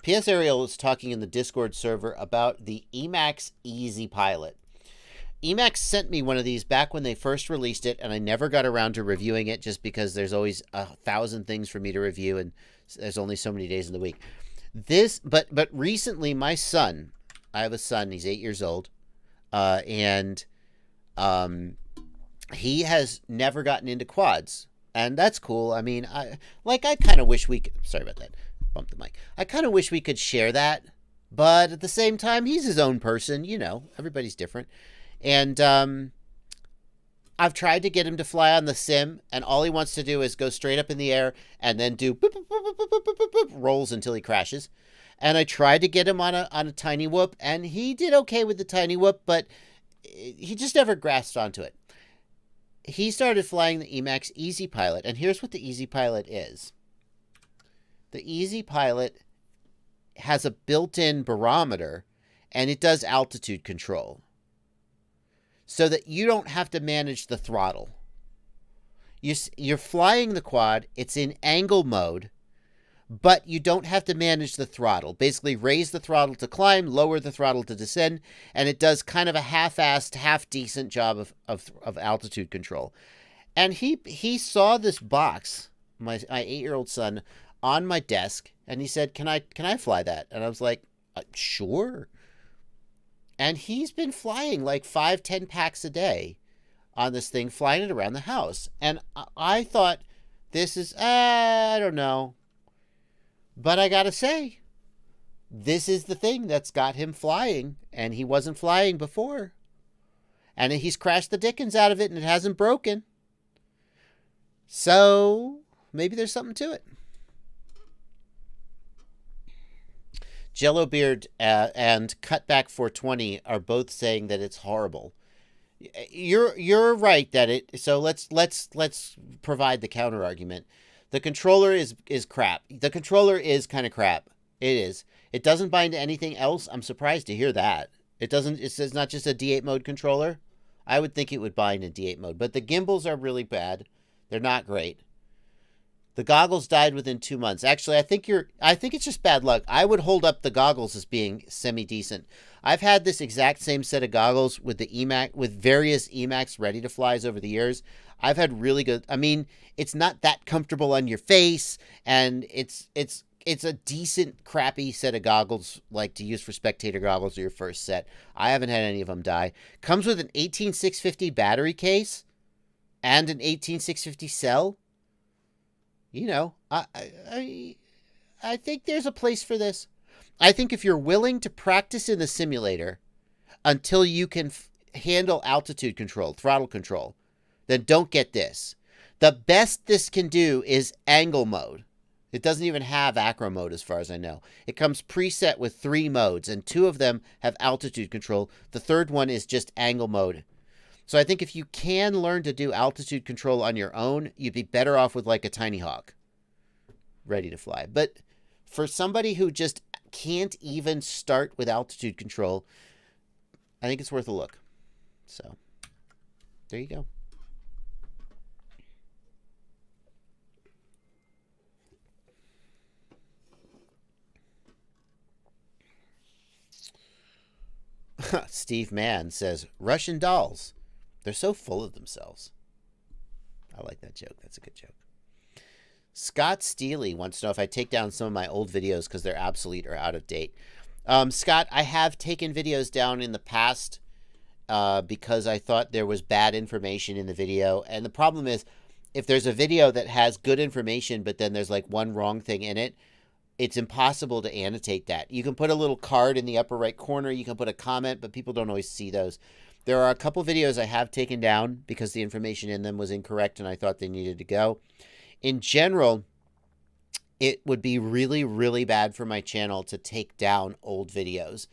PS Ariel is talking in the Discord server about the Emax Easy Pilot. Emax sent me one of these back when they first released it, and I never got around to reviewing it just because there's always 1,000 things for me to review, and there's only so many days in the week. But recently, my son, I have a son, he's 8 years old, and he has never gotten into quads, and that's cool. I mean, I kind of wish we could, sorry about that. Bump the mic. I kind of wish we could share that, but at the same time, he's his own person. You know, everybody's different. And I've tried to get him to fly on the sim, and all he wants to do is go straight up in the air and then do boop, boop, boop, boop, boop, boop, boop, rolls until he crashes. And I tried to get him on a tiny whoop, and he did okay with the tiny whoop, but he just never grasped onto it. He started flying the Emax Easy Pilot, and here's what the Easy Pilot is. The Easy Pilot has a built-in barometer, and it does altitude control so that you don't have to manage the throttle. You're flying the quad, it's in angle mode, but you don't have to manage the throttle. Basically, raise the throttle to climb, lower the throttle to descend, and it does kind of a half-assed, half-decent job of altitude control. And he saw this box, my 8-year-old son, on my desk, and he said, can I fly that? And I was like, sure. And he's been flying like 5-10 packs a day on this thing, flying it around the house. And I thought, this is, I don't know. But I gotta say, this is the thing that's got him flying, and he wasn't flying before. And he's crashed the dickens out of it, and it hasn't broken. So, maybe there's something to it. Jello Beard and Cutback 420 are both saying that it's horrible. You're right that it. So let's provide the counter argument. The controller is crap. The controller is kind of crap. It is. It doesn't bind to anything else. I'm surprised to hear that. It doesn't. It's not just a D8 mode controller. I would think it would bind in D8 mode, but the gimbals are really bad. They're not great. The goggles died within 2 months. Actually, I think it's just bad luck. I would hold up the goggles as being semi-decent. I've had this exact same set of goggles with the EMAX, with various EMAX ready to flies over the years. I've had really good. I mean, it's not that comfortable on your face, and it's a decent, crappy set of goggles, like to use for spectator goggles or your first set. I haven't had any of them die. Comes with an 18650 battery case and an 18650 cell. You know, I think there's a place for this. I think if you're willing to practice in the simulator until you can handle altitude control, throttle control, then don't get this. The best this can do is angle mode. It doesn't even have acro mode as far as I know. It comes preset with 3 modes, and 2 of them have altitude control. The third one is just angle mode. So I think if you can learn to do altitude control on your own, you'd be better off with like a Tiny Hawk ready to fly. But for somebody who just can't even start with altitude control, I think it's worth a look. So there you go. Steve Mann says, Russian dolls. They're so full of themselves. I like that joke. That's a good joke. Scott Steely wants to know if I take down some of my old videos because they're obsolete or out of date. Scott, I have taken videos down in the past because I thought there was bad information in the video. And the problem is, if there's a video that has good information, but then there's like one wrong thing in it, it's impossible to annotate that. You can put a little card in the upper right corner. You can put a comment, but people don't always see those. There are a couple videos I have taken down because the information in them was incorrect and I thought they needed to go. In general, it would be really, really bad for my channel to take down old videos.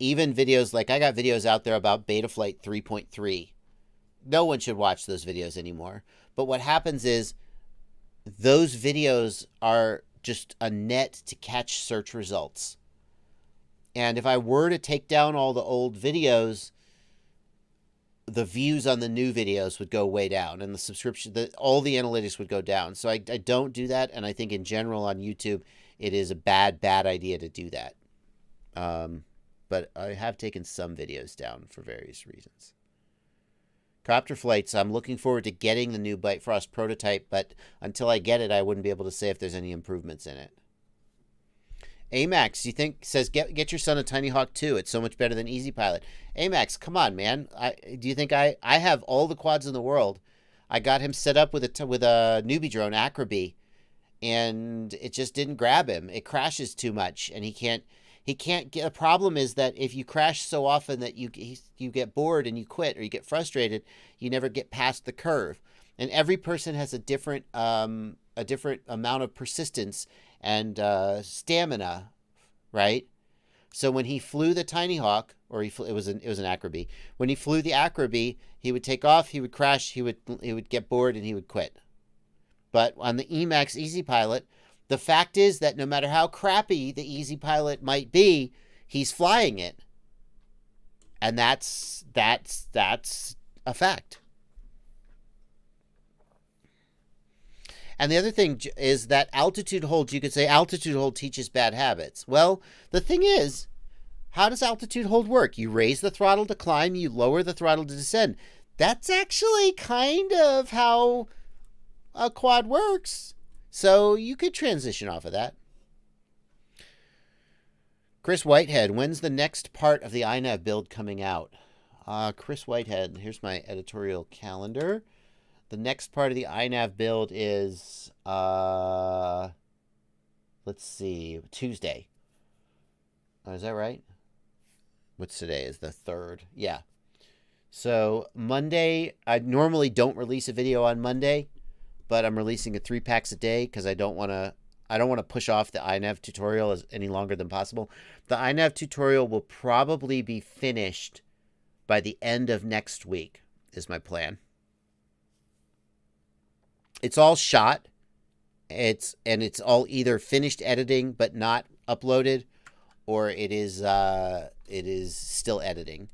Even videos like I got videos out there about Betaflight 3.3. No one should watch those videos anymore. But what happens is those videos are just a net to catch search results. And if I were to take down all the old videos, the views on the new videos would go way down, and the subscription, all the analytics would go down. So I don't do that, and I think in general on YouTube, it is a bad idea to do that. But I have taken some videos down for various reasons. Copter Flights, I'm looking forward to getting the new Bite Frost prototype, but until I get it, I wouldn't be able to say if there's any improvements in it. Amax, you think, says, get your son a Tiny Hawk 2. It's so much better than Easy Pilot. Amax, come on, man. Do you think I have all the quads in the world? I got him set up with a newbie drone, Acroby, and it just didn't grab him. It crashes too much, and he can't get. The problem is that if you crash so often that you get bored and you quit or you get frustrated, you never get past the curve. And every person has a different amount of persistence and stamina, right? So when he flew the Tiny Hawk, or it was an Acroby. When he flew the Acroby, he would take off, he would crash, he would get bored, and he would quit. But on the Emax Easy Pilot, the fact is that no matter how crappy the Easy Pilot might be, he's flying it, and that's a fact. And the other thing is that altitude hold, you could say altitude hold teaches bad habits. Well, the thing is, how does altitude hold work? You raise the throttle to climb, you lower the throttle to descend. That's actually kind of how a quad works. So you could transition off of that. Chris Whitehead, when's the next part of the iNav build coming out? Chris Whitehead. Here's my editorial calendar. The next part of the iNav build is, let's see, Tuesday. Oh, is that right? What's today? Is the 3rd? Yeah. So Monday, I normally don't release a video on Monday, but I'm releasing a 3 packs a day because I don't want to push off the iNav tutorial any longer than possible. The iNav tutorial will probably be finished by the end of next week, is my plan. It's all shot. It's all either finished editing but not uploaded, or it is still editing.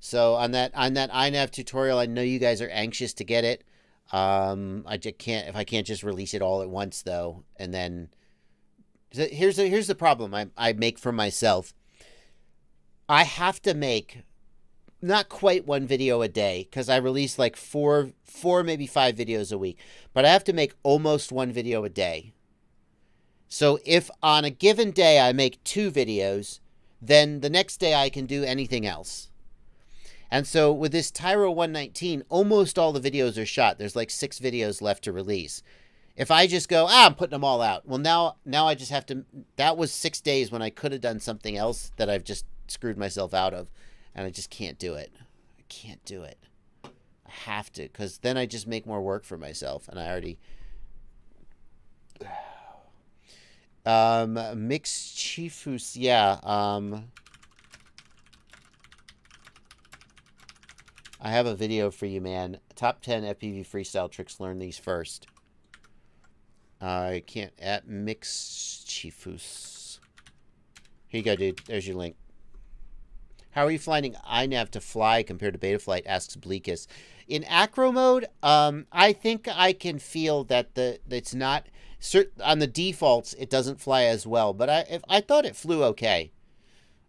So on that iNav tutorial, I know you guys are anxious to get it. I can't just release it all at once though, and then here's the problem I make for myself. I have to make not quite 1 video a day because I release like four, maybe 5 videos a week, but I have to make almost 1 video a day. So if on a given day I make 2 videos, then the next day I can do anything else. And so with this Tyro 119, almost all the videos are shot. There's like 6 videos left to release. If I just go, I'm putting them all out. Well, now I just have to, that was 6 days when I could have done something else that I've just screwed myself out of. And I just can't do it. I can't do it. I have to, because then I just make more work for myself. And I already... Mix Chifus, yeah. I have a video for you, man. Top 10 FPV freestyle tricks. Learn these first. I can't... At Mix Chifus. Here you go, dude. There's your link. How are you finding iNav to fly compared to Betaflight? Asks Bleakus. In acro mode, I think I can feel that it's not... on the defaults, it doesn't fly as well, but I thought it flew okay.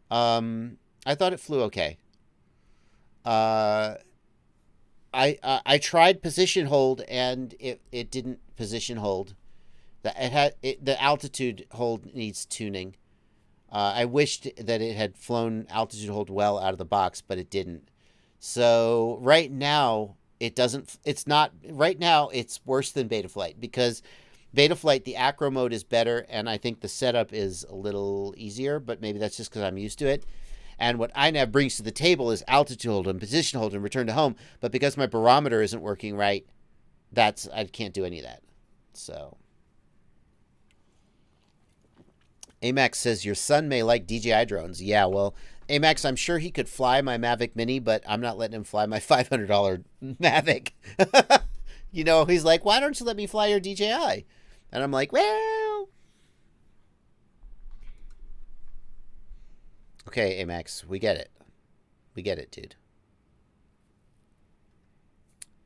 I thought it flew okay. I tried position hold and it didn't position hold. The altitude hold needs tuning. I wished that it had flown altitude hold well out of the box, but it didn't. So right now right now it's worse than Betaflight because Betaflight, the acro mode is better, and I think the setup is a little easier, but maybe that's just because I'm used to it. And what iNav brings to the table is altitude hold and position hold and return to home, but because my barometer isn't working right, I can't do any of that. So... Amax says, your son may like DJI drones. Yeah, well, Amax, I'm sure he could fly my Mavic Mini, but I'm not letting him fly my $500 Mavic. You know, he's like, why don't you let me fly your DJI? And I'm like, well... Okay, Amax, we get it. We get it, dude.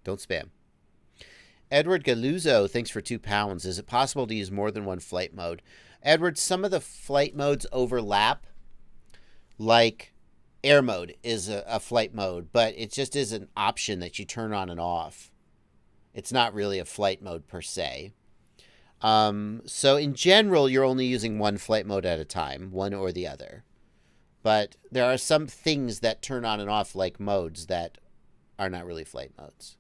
Don't spam. Edward Galuzzo, thanks for £2. Is it possible to use more than one flight mode? Edward, some of the flight modes overlap. Like air mode is a flight mode, but it just is an option that you turn on and off. It's not really a flight mode per se. So in general, you're only using one flight mode at a time, one or the other. But there are some things that turn on and off like modes that are not really flight modes.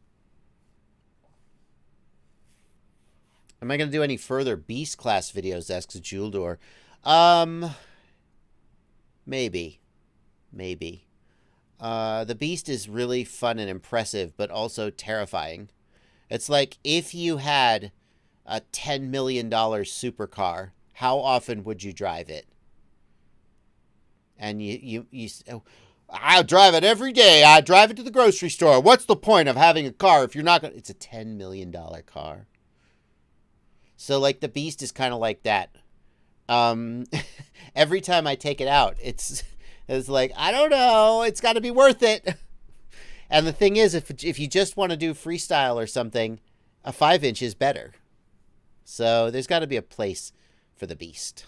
Am I going to do any further Beast class videos? Asks Juldor. Maybe. Maybe. The Beast is really fun and impressive, but also terrifying. It's like if you had a $10 million supercar, how often would you drive it? And you I drive it every day. I drive it to the grocery store. What's the point of having a car if you're not going to... It's a $10 million car. So, like, the Beast is kind of like that. Every time I take it out, it's like, I don't know. It's got to be worth it. And the thing is, if you just want to do freestyle or something, a 5-inch is better. So, there's got to be a place for the Beast.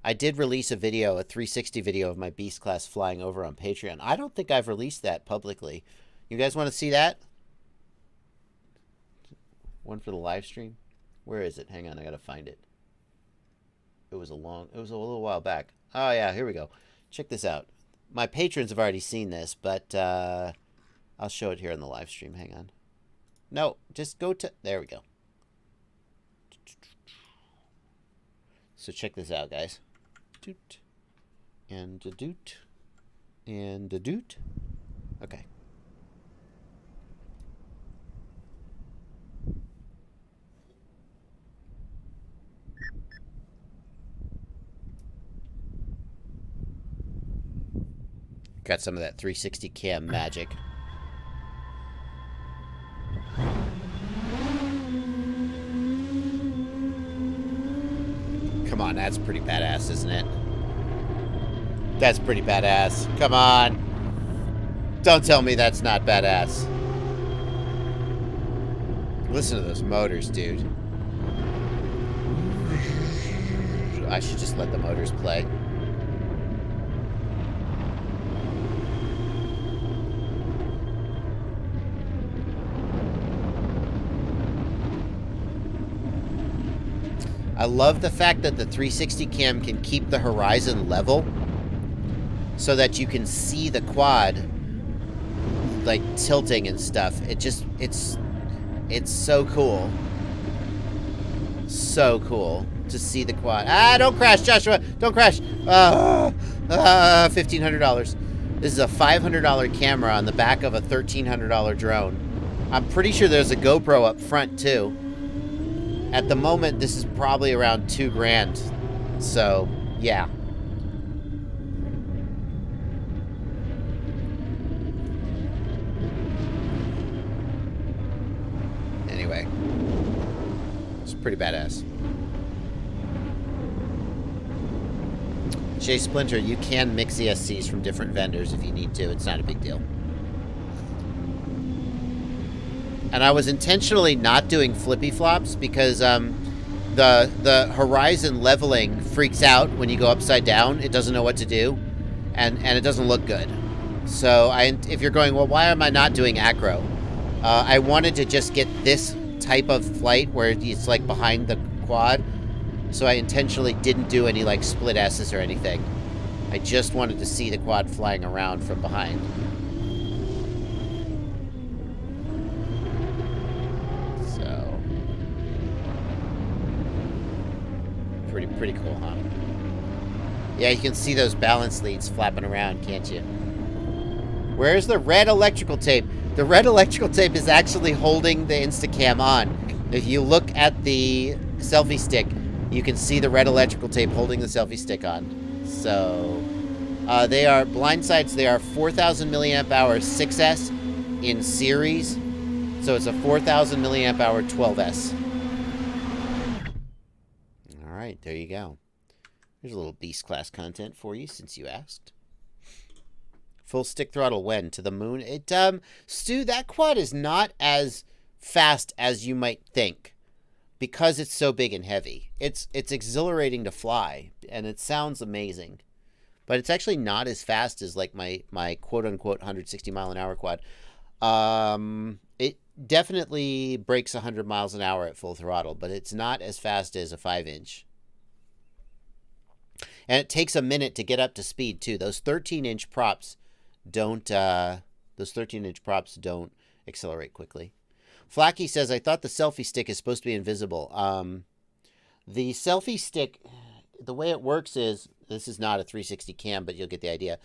I did release a video, a 360 video of my Beast class flying over on Patreon. I don't think I've released that publicly. You guys want to see that? One for the live stream? Where is it? Hang on, I gotta find it. It was a little while back. Oh yeah, here we go. Check this out. My patrons have already seen this, but I'll show it here in the live stream. Hang on. No, just go to... There we go. So check this out, guys. Doot. And a doot. And a doot. Okay. Got some of that 360 cam magic. Come on, that's pretty badass, isn't it? That's pretty badass. Come on. Don't tell me that's not badass. Listen to those motors, dude. I should just let the motors play. I love the fact that the 360 cam can keep the horizon level so that you can see the quad like tilting and stuff. It's so cool. So cool to see the quad. Ah, don't crash, Joshua. Don't crash. $1,500. This is a $500 camera on the back of a $1,300 drone. I'm pretty sure there's a GoPro up front too. At the moment, this is probably around $2,000. So, yeah. Anyway. It's pretty badass. Jay Splinter, you can mix ESCs from different vendors if you need to. It's not a big deal. And I was intentionally not doing flippy flops because the horizon leveling freaks out when you go upside down. It doesn't know what to do, and it doesn't look good. So if you're going, well, why am I not doing acro? I wanted to just get this type of flight where it's like behind the quad. So I intentionally didn't do any like split S's or anything. I just wanted to see the quad flying around from behind. Pretty cool, huh? Yeah, you can see those balance leads flapping around, can't you? Where's the red electrical tape? The red electrical tape is actually holding the Instacam on. If you look at the selfie stick, you can see the red electrical tape holding the selfie stick on. So, they are blindsides. They are 4,000 milliamp hour 6S in series. So it's a 4,000 milliamp hour 12S. Alright, there you go. There's a little beast class content for you since you asked. Full stick throttle when? To the moon? Stu, that quad is not as fast as you might think because it's so big and heavy. It's exhilarating to fly and it sounds amazing. But it's actually not as fast as like my quote unquote 160 mile an hour quad. It definitely breaks 100 miles an hour at full throttle, but it's not as fast as a 5-inch. And it takes a minute to get up to speed too. Those 13-inch props don't accelerate quickly. Flacky says, I thought the selfie stick is supposed to be invisible. The selfie stick, the way it works is, this is not a 360 cam, but you'll get the idea.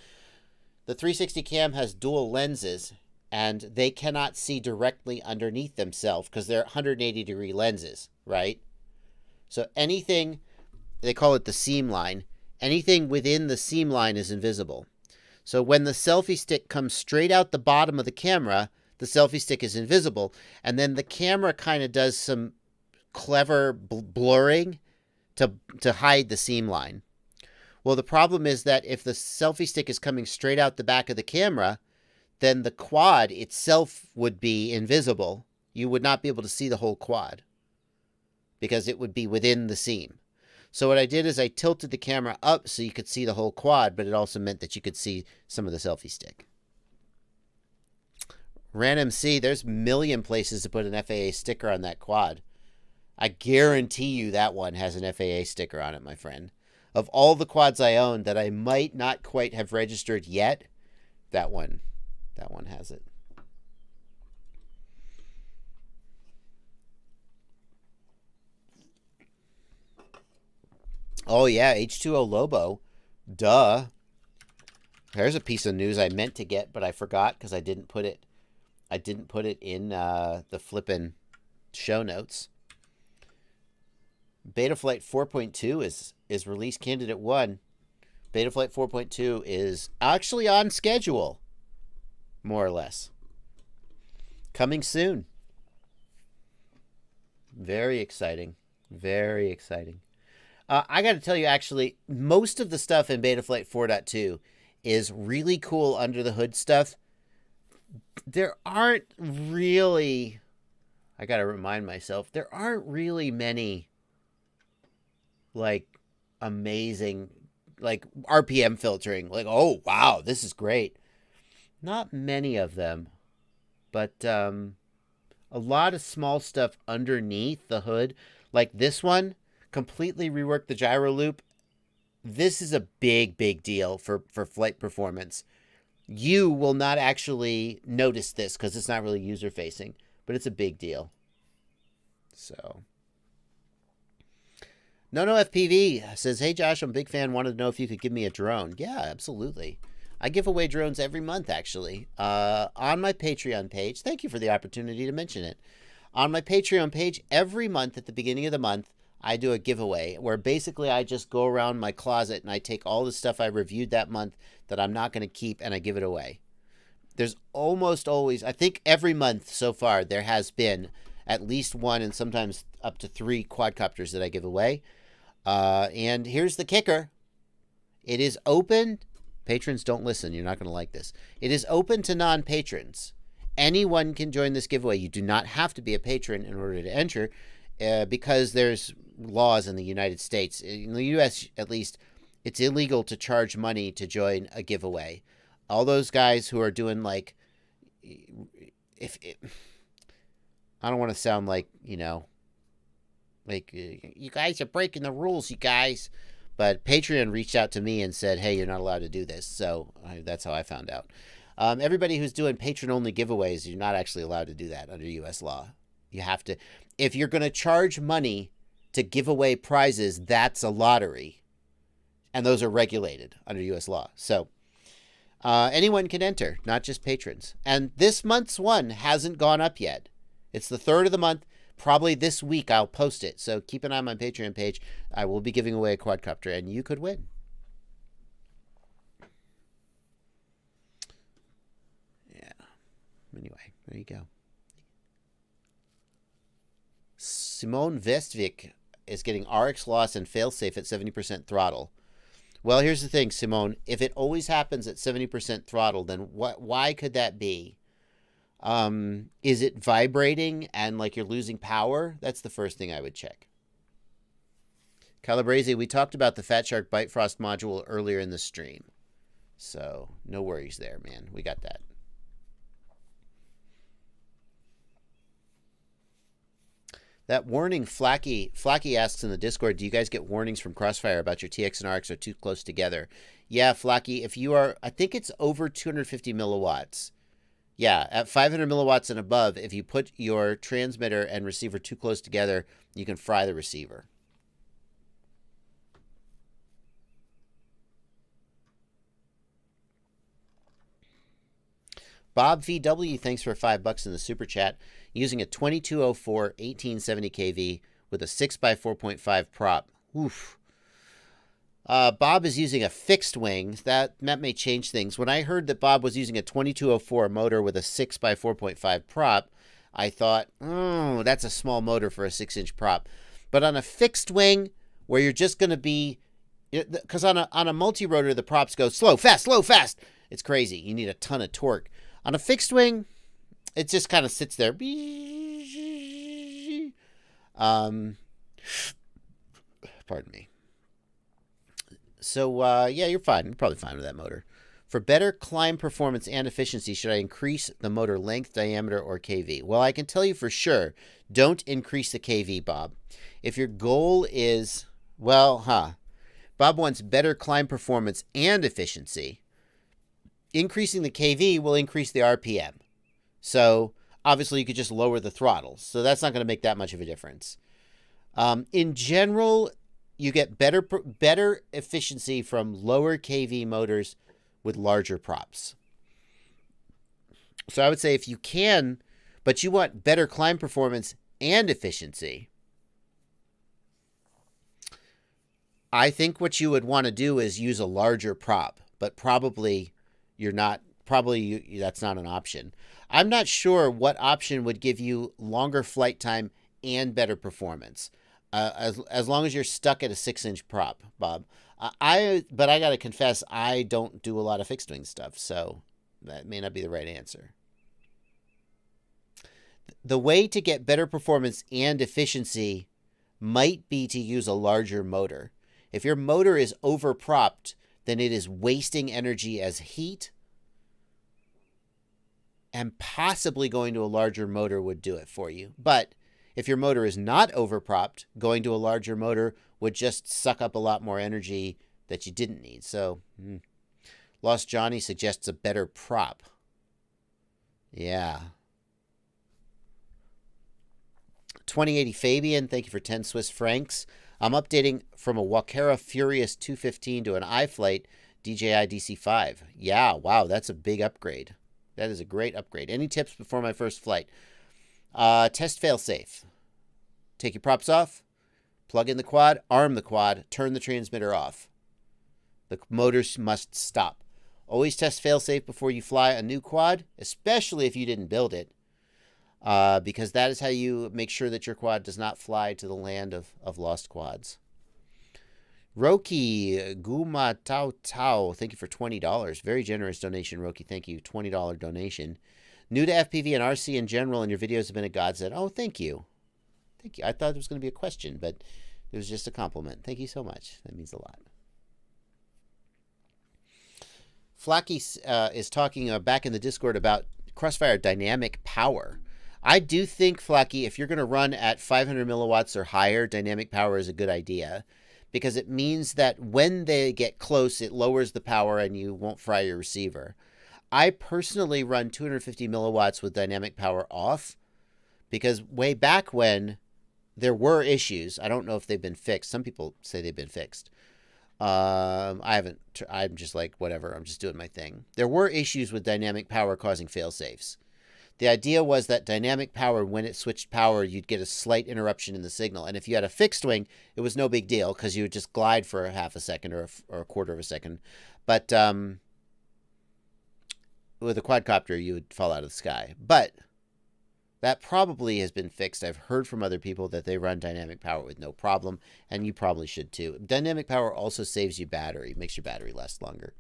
The 360 cam has dual lenses, and they cannot see directly underneath themselves because they're 180-degree lenses, right? So anything, they call it the seam line, anything within the seam line is invisible. So when the selfie stick comes straight out the bottom of the camera, the selfie stick is invisible, and then the camera kind of does some clever blurring to hide the seam line. Well, the problem is that if the selfie stick is coming straight out the back of the camera, then the quad itself would be invisible. You would not be able to see the whole quad because it would be within the seam. So what I did is I tilted the camera up so you could see the whole quad, but it also meant that you could see some of the selfie stick. RanMC, there's a million places to put an FAA sticker on that quad. I guarantee you that one has an FAA sticker on it, my friend. Of all the quads I own that I might not quite have registered yet, that one has it. Oh yeah, H2O Lobo. Duh. There's a piece of news I meant to get, but I forgot because I didn't put it in the flippin' show notes. Betaflight 4.2 is release candidate 1. Betaflight 4.2 is actually on schedule, more or less. Coming soon. Very exciting. Very exciting. I got to tell you, actually, most of the stuff in Betaflight 4.2 is really cool under the hood stuff. There aren't really, I got to remind myself, there aren't really many like amazing like RPM filtering, like, oh wow, this is great. Not many of them, but a lot of small stuff underneath the hood, like this one, completely reworked the gyro loop. This is a big deal for flight performance. You will not actually notice this because it's not really user facing, but it's a big deal. So No FPV says, hey Josh, I'm a big fan. Wanted to know if you could give me a drone. Yeah, absolutely. I give away drones every month, actually, on my Patreon page. Thank you for the opportunity to mention it. On my Patreon page, every month at the beginning of the month, I do a giveaway where basically I just go around my closet and I take all the stuff I reviewed that month that I'm not going to keep and I give it away. There's almost always, I think every month so far, there has been at least one and sometimes up to 3 quadcopters that I give away. And here's the kicker. It is open. Patrons, don't listen. You're not going to like this. It is open to non-patrons. Anyone can join this giveaway. You do not have to be a patron in order to enter because there's laws in the United States. In the U.S., at least, it's illegal to charge money to join a giveaway. All those guys who are doing like, I don't want to sound like, like, you guys are breaking the rules, you guys. But Patreon reached out to me and said, hey, you're not allowed to do this. So that's how I found out. Everybody who's doing patron-only giveaways, you're not actually allowed to do that under U.S. law. You have to. If you're going to charge money to give away prizes, that's a lottery. And those are regulated under U.S. law. So anyone can enter, not just patrons. And this month's one hasn't gone up yet. It's the 3rd of the month. Probably this week I'll post it. So keep an eye on my Patreon page. I will be giving away a quadcopter and you could win. Yeah. Anyway, there you go. Simone Vestvik is getting RX loss and failsafe at 70% throttle. Well, here's the thing, Simone. If it always happens at 70% throttle, then why could that be? Is it vibrating and like you're losing power? That's the first thing I would check. Calabrese, we talked about the Fat Shark Bite Frost module earlier in the stream. So no worries there, man. We got that. That warning, Flacky asks in the Discord, do you guys get warnings from Crossfire about your TX and RX are too close together? Yeah, Flacky, if you are, I think it's over 250 milliwatts. Yeah, at 500 milliwatts and above, if you put your transmitter and receiver too close together, you can fry the receiver. Bob VW, thanks for $5 in the super chat. Using a 2204 1870 kV with a 6x4.5 prop. Oof. Bob is using a fixed wing. That may change things. When I heard that Bob was using a 2204 motor with a 6x4.5 prop, I thought, oh, that's a small motor for a 6-inch prop. But on a fixed wing, where you're just going to be, because on a multi-rotor, the props go slow, fast, slow, fast. It's crazy. You need a ton of torque. On a fixed wing, it just kind of sits there. Pardon me. So, yeah, you're fine. You're probably fine with that motor. For better climb performance and efficiency, should I increase the motor length, diameter, or kV? Well, I can tell you for sure, don't increase the kV, Bob. If your goal is, Bob wants better climb performance and efficiency. Increasing the kV will increase the RPM. So, obviously, you could just lower the throttle. So, that's not going to make that much of a difference. In general, you get better efficiency from lower kV motors with larger props. So I would say if you can, but you want better climb performance and efficiency, I think what you would want to do is use a larger prop, but probably that's not an option. I'm not sure what option would give you longer flight time and better performance. As long as you're stuck at a 6-inch prop, Bob. But I got to confess, I don't do a lot of fixed wing stuff, so that may not be the right answer. The way to get better performance and efficiency might be to use a larger motor. If your motor is overpropped, then it is wasting energy as heat, and possibly going to a larger motor would do it for you. But if your motor is not overpropped, going to a larger motor would just suck up a lot more energy that you didn't need. So, Lost Johnny suggests a better prop. Yeah. 2080 Fabian, thank you for 10 Swiss francs. I'm updating from a Walkera Furious 215 to an iFlight DJI DC-5. Yeah, wow, that's a big upgrade. That is a great upgrade. Any tips before my first flight? Test failsafe. Take your props off, plug in the quad, arm the quad, turn the transmitter off. The motors must stop. Always test failsafe before you fly a new quad, especially if you didn't build it, because that is how you make sure that your quad does not fly to the land of lost quads. Roki Guma Tao Tao, thank you for $20. Very generous donation, Roki. Thank you. $20 donation. New to FPV and RC in general, and your videos have been a godsend. Oh, thank you. Thank you. I thought it was going to be a question, but it was just a compliment. Thank you so much. That means a lot. Flaky is talking back in the Discord about Crossfire dynamic power. I do think, Flaky, if you're going to run at 500 milliwatts or higher, dynamic power is a good idea, because it means that when they get close, it lowers the power and you won't fry your receiver. I personally run 250 milliwatts with dynamic power off, because way back when there were issues, I don't know if they've been fixed. Some people say they've been fixed. I haven't. I'm just like, whatever. I'm just doing my thing. There were issues with dynamic power causing failsafes. The idea was that dynamic power, when it switched power, you'd get a slight interruption in the signal. And if you had a fixed wing, it was no big deal because you would just glide for a half a second or a quarter of a second. But with a quadcopter, you would fall out of the sky. But that probably has been fixed. I've heard from other people that they run dynamic power with no problem, and you probably should too. Dynamic power also saves you battery, makes your battery last longer.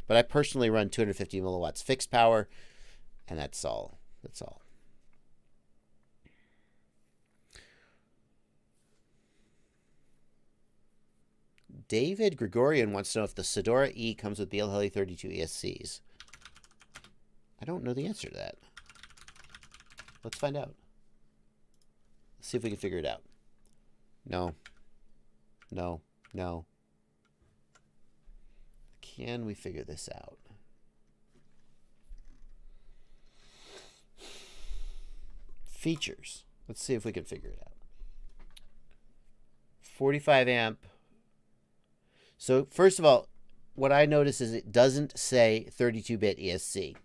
But I personally run 250 milliwatts fixed power, and that's all. That's all. David Gregorian wants to know if the Sedora E comes with BLHeli 32 ESCs. I don't know the answer to that. Let's find out. Let's see if we can figure it out. No. No. No. Can we figure this out? Features. Let's see if we can figure it out. 45 amp. So first of all, what I notice is it doesn't say 32-bit ESC.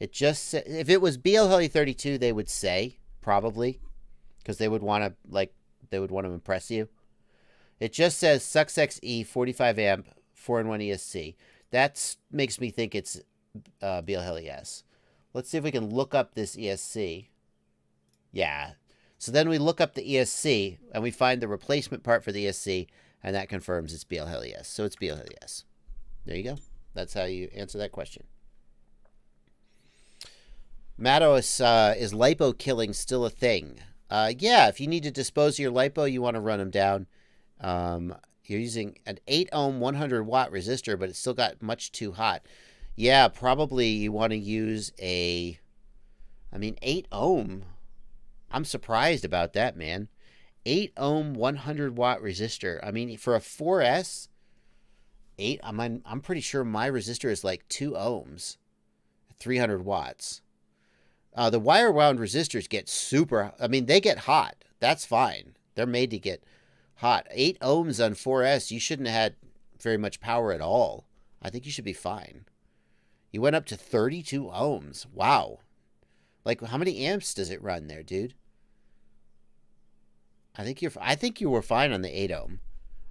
It just says, if it was BLHeli 32, they would say, probably, because they would want to impress you. It just says SuxX E 45 amp 4-in-1 ESC. That makes me think it's BLHeli S. Let's see if we can look up this ESC. Yeah. So then we look up the ESC and we find the replacement part for the ESC, and that confirms it's BLHeli S. So it's BLHeli S. There you go. That's how you answer that question. Matos, is lipo killing still a thing? Yeah, if you need to dispose of your lipo, you want to run them down. You're using an 8 ohm 100 watt resistor, but it's still got much too hot. Yeah, probably you want to use 8 ohm. I'm surprised about that, man. 8 ohm 100 watt resistor. I mean, for a 4S, I'm pretty sure my resistor is like 2 ohms, 300 watts. The wire wound resistors get they get hot. That's fine. They're made to get hot. 8 ohms on 4S, you shouldn't have had very much power at all. I think you should be fine. You went up to 32 ohms. Wow. Like, how many amps does it run there, dude? I think you were fine on the 8 ohm.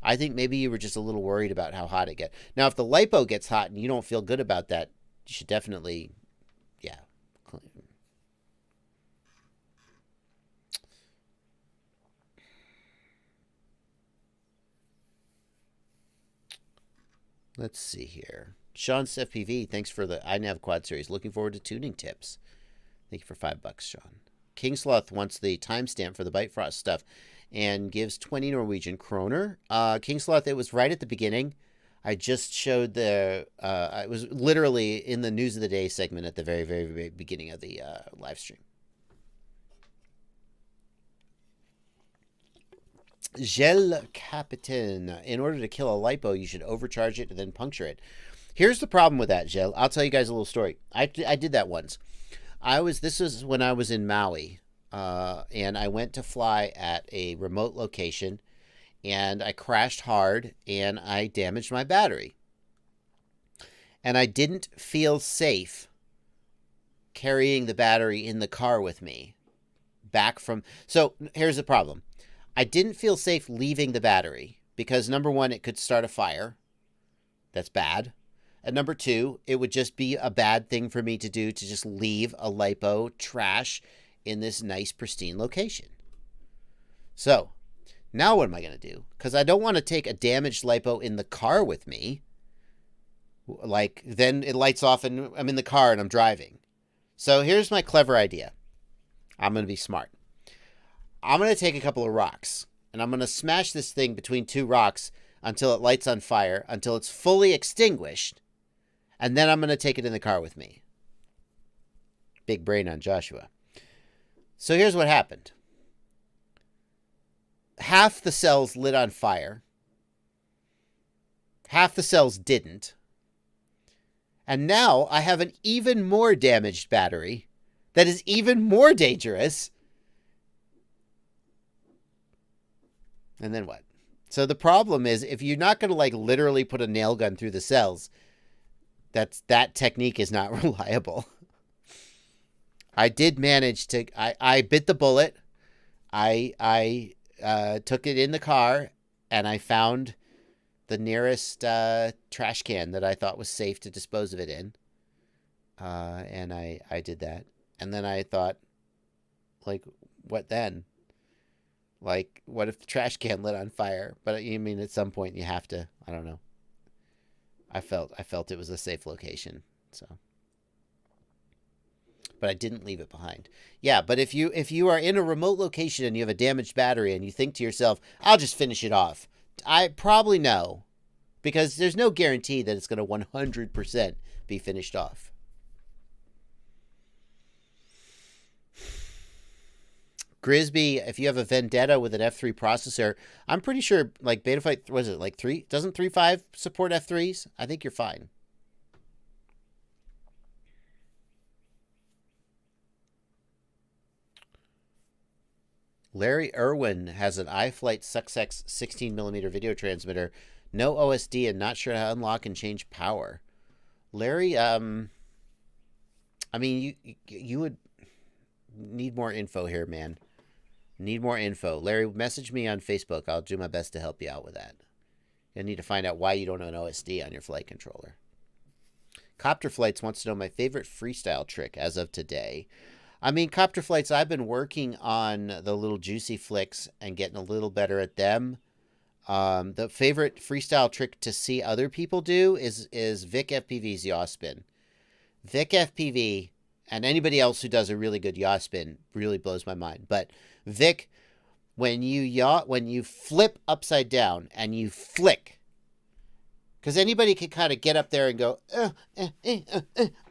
I think maybe you were just a little worried about how hot it gets. Now, if the LiPo gets hot and you don't feel good about that, you should definitely, yeah. Let's see here. Sean's FPV, thanks for the iNav Quad Series. Looking forward to tuning tips. Thank you for $5, Sean. King Sloth wants the timestamp for the Bitefrost stuff and gives 20 Norwegian kroner. King Sloth, it was right at the beginning. I just showed it was literally in the News of the Day segment at the very, very, very beginning of the live stream. Gel Capitan. In order to kill a LiPo, you should overcharge it and then puncture it. Here's the problem with that, Gel. I'll tell you guys a little story. I did that once. This was when I was in Maui, and I went to fly at a remote location, and I crashed hard, and I damaged my battery. And I didn't feel safe carrying the battery in the car with me So here's the problem. I didn't feel safe leaving the battery because, number one, it could start a fire. That's bad. And number two, it would just be a bad thing for me to do to just leave a LiPo trash in this nice, pristine location. So, now what am I going to do? Because I don't want to take a damaged LiPo in the car with me. Like, then it lights off and I'm in the car and I'm driving. So, here's my clever idea. I'm going to be smart. I'm going to take a couple of rocks and I'm going to smash this thing between two rocks until it lights on fire, until it's fully extinguished. And then I'm going to take it in the car with me. Big brain on Joshua. So here's what happened. Half the cells lit on fire. Half the cells didn't. And now I have an even more damaged battery that is even more dangerous. And then what? So the problem is, if you're not going to like literally put a nail gun through the cells, that technique is not reliable. I did manage to, I bit the bullet. I took it in the car and I found the nearest trash can that I thought was safe to dispose of it in. And I did that. And then I thought, like, what then? Like, what if the trash can lit on fire? But I mean, at some point you have to, I don't know. I felt it was a safe location, so. But I didn't leave it behind. Yeah, but if you are in a remote location and you have a damaged battery and you think to yourself, I'll just finish it off. I probably know, because there's no guarantee that it's going to 100% be finished off. Grisby, if you have a Vendetta with an F3 processor, I'm pretty sure, like, Betaflight, was it, like 3? Doesn't 3.5 support F3s? I think you're fine. Larry Irwin has an iFlight SuxX 16mm video transmitter, no OSD, and not sure how to unlock and change power. Larry, I mean, you would need more info here, man. Need more info. Larry, message me on Facebook. I'll do my best to help you out with that. You need to find out why you don't have an OSD on your flight controller. Copter Flights wants to know my favorite freestyle trick as of today. I mean, Copter Flights, I've been working on the little juicy flicks and getting a little better at them. The favorite freestyle trick to see other people do is Vic FPV's yaw spin. Vic FPV and anybody else who does a really good yaw spin really blows my mind. But Vic, when you flip upside down and you flick, Because anybody could kind of get up there and go,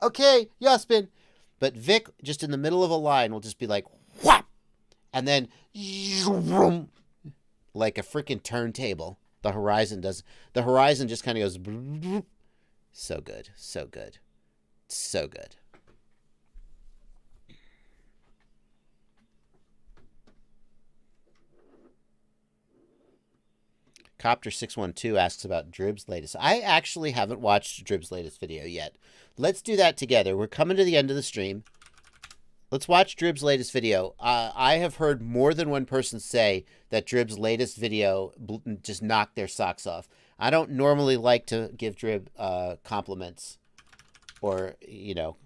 okay, yaw spin. But Vic, just in the middle of a line, will just be like, whap! And then, like a freaking turntable. The Horizon does. The Horizon just kind of goes, so good, so good, so good. Copter612 asks about Drib's latest. I actually haven't watched Drib's latest video yet. Let's do that together. We're coming to the end of the stream. Let's watch Drib's latest video. I have heard more than one person say that Drib's latest video just knocked their socks off. I don't normally like to give Drib compliments or, no.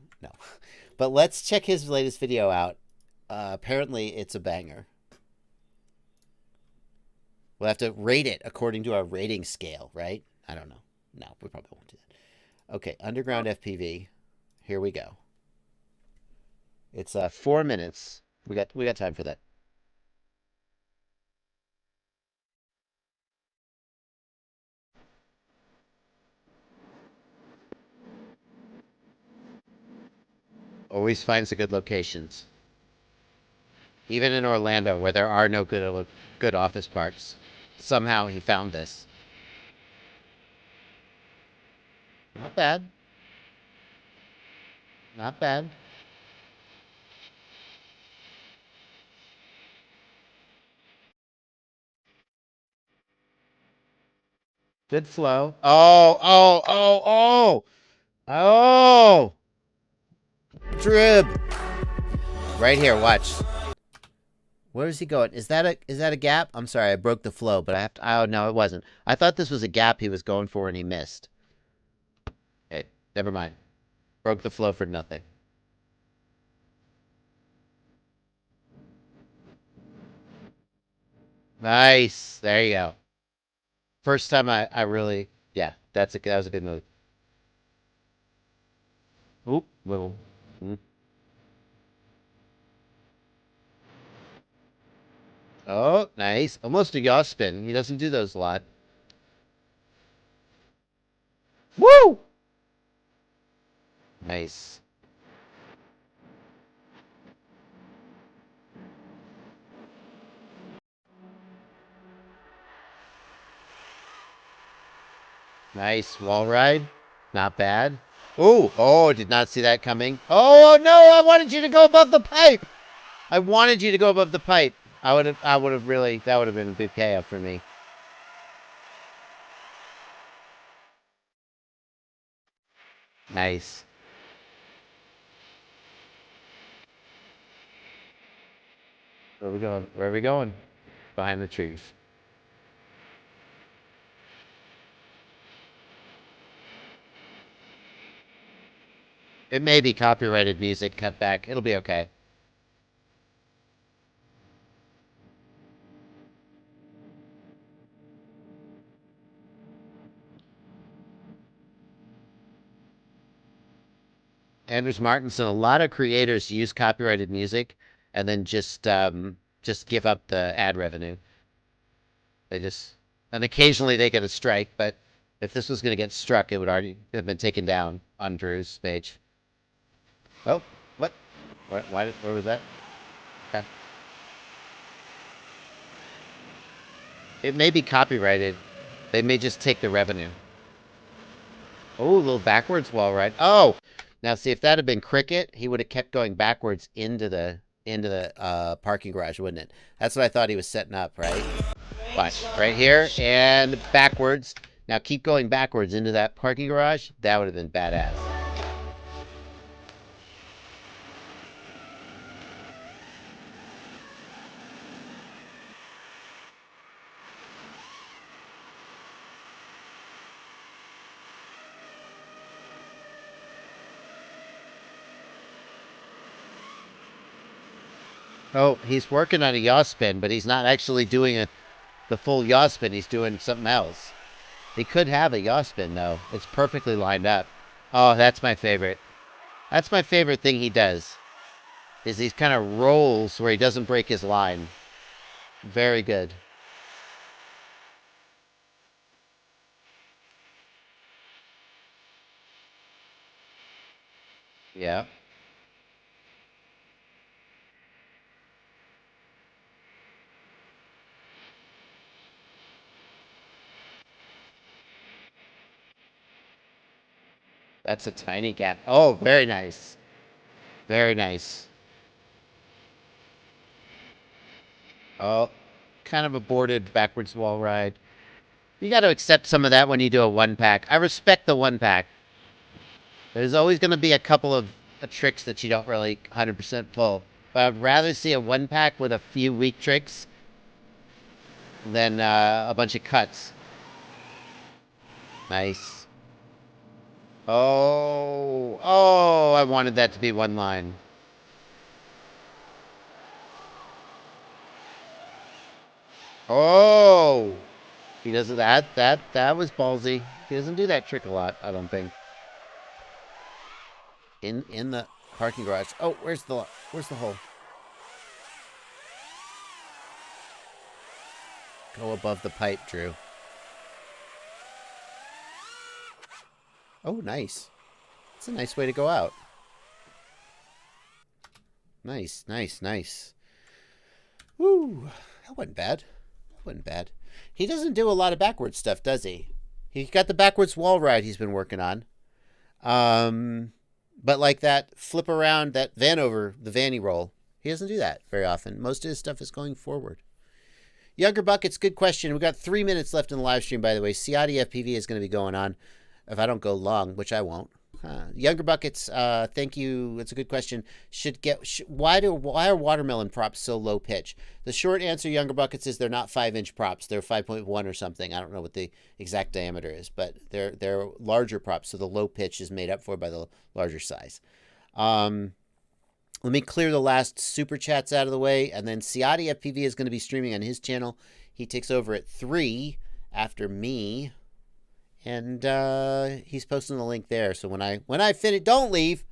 But let's check his latest video out. Apparently, it's a banger. We'll have to rate it according to our rating scale, right? I don't know. No, we probably won't do that. Okay, Underground FPV. Here we go. It's 4 minutes. We got time for that. Always finds the good locations. Even in Orlando, where there are no good office parks, somehow he found this. Not bad. Not bad. Good flow. Oh! Drib! Right here, watch. Where is he going? Is that a gap? I'm sorry, I broke the flow, but I have to. Oh no, it wasn't. I thought this was a gap he was going for and he missed. Okay, never mind. Broke the flow for nothing. Nice. There you go. First time I really, yeah, that was a good move. Oop, wiggle. Oh, nice. Almost a yaw spin. He doesn't do those a lot. Woo! Nice. Nice wall ride. Not bad. Oh, did not see that coming. Oh no, I wanted you to go above the pipe. I wanted you to go above the pipe. I would have really, that would have been a big payoff for me. Nice. Where are we going? Where are we going? Behind the trees. It may be copyrighted music cut back. It'll be okay. Anders Martinson, a lot of creators use copyrighted music and then just give up the ad revenue. And occasionally they get a strike, but if this was going to get struck, it would already have been taken down on Drew's page. Oh, what? Where was that? Okay. It may be copyrighted. They may just take the revenue. Oh, a little backwards wall ride. Oh, now see if that had been Cricket, he would have kept going backwards into the parking garage, wouldn't it? That's what I thought he was setting up, right? Watch right here and backwards. Now keep going backwards into that parking garage. That would have been badass. Oh, he's working on a yaw spin, but he's not actually doing the full yaw spin. He's doing something else. He could have a yaw spin, though. It's perfectly lined up. Oh, that's my favorite. That's my favorite thing he does. Is these kind of rolls where he doesn't break his line. Very good. Yeah. That's a tiny gap. Oh, very nice. Very nice. Oh, kind of aborted backwards wall ride. You got to accept some of that when you do a one pack. I respect the one pack. There's always going to be a couple of tricks that you don't really 100% pull. But I'd rather see a one pack with a few weak tricks than a bunch of cuts. Nice. Oh, oh, I wanted that to be one line. Oh, he doesn't. That was ballsy. He doesn't do that trick a lot, I don't think. In the parking garage. Oh, where's the hole? Go above the pipe, Drew. Oh, nice. It's a nice way to go out. Nice, nice, nice. Woo. That wasn't bad. That wasn't bad. He doesn't do a lot of backwards stuff, does he? He got the backwards wall ride he's been working on. But like that flip around, that Vanover, the Vanny roll, he doesn't do that very often. Most of his stuff is going forward. Younger Buckets, good question. We got 3 minutes left in the live stream, by the way. Ciati FPV is going to be going on if I don't go long, which I won't. Younger Buckets, thank you. It's a good question. Why are watermelon props so low pitch? The short answer, Younger Buckets, is they're not 5-inch props. They're 5.1 or something. I don't know what the exact diameter is, but they're larger props, so the low pitch is made up for by the larger size. Let me clear the last super chats out of the way, and then Ciati FPV is going to be streaming on his channel. He takes over at 3 after me. And he's posting the link there. So when I finish, don't leave.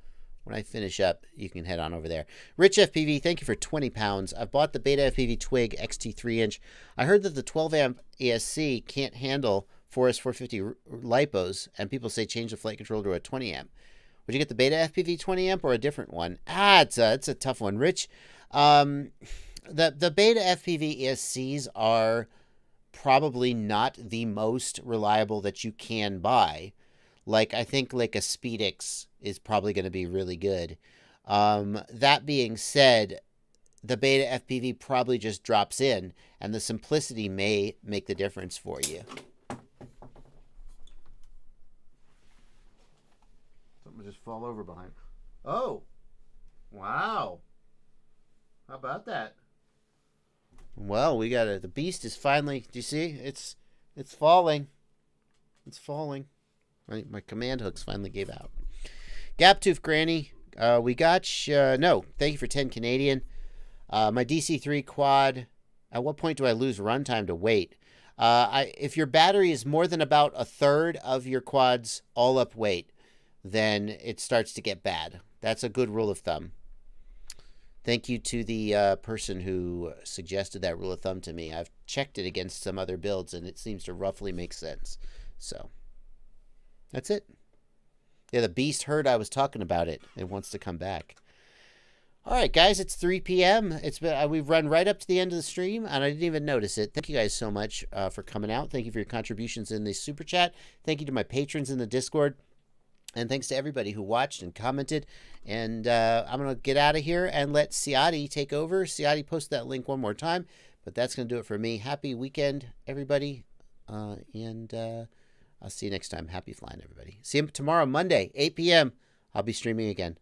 When I finish up, you can head on over there. Rich FPV, thank you for 20 pounds. I've bought the Beta FPV Twig XT 3-inch. I heard that the 12 amp ESC can't handle 4S450 lipos, and people say change the flight controller to a 20 amp. Would you get the Beta FPV 20 amp or a different one? It's a tough one, Rich. The Beta FPV ESCs are probably not the most reliable that you can buy. Like, I think like a Speedix is probably going to be really good. That being said, the Beta FPV probably just drops in, and the simplicity may make the difference for you. Something just fall over behind. Oh, wow. How about that? Well, we got it. The beast is finally. Do you see? It's falling. It's falling. My command hooks finally gave out. Gaptooth Granny, we got no. Thank you for 10 Canadian. My DC3 quad. At what point do I lose runtime to weight? If your battery is more than about a third of your quad's all up weight, then it starts to get bad. That's a good rule of thumb. Thank you to the person who suggested that rule of thumb to me. I've checked it against some other builds, and it seems to roughly make sense. So, that's it. Yeah, the beast heard I was talking about it and wants to come back. All right, guys, it's 3 p.m. We've run right up to the end of the stream, and I didn't even notice it. Thank you guys so much for coming out. Thank you for your contributions in the Super Chat. Thank you to my patrons in the Discord. And thanks to everybody who watched and commented. And I'm going to get out of here and let Ciati take over. Ciati, post that link one more time. But that's going to do it for me. Happy weekend, everybody. And I'll see you next time. Happy flying, everybody. See you tomorrow, Monday, 8 p.m. I'll be streaming again.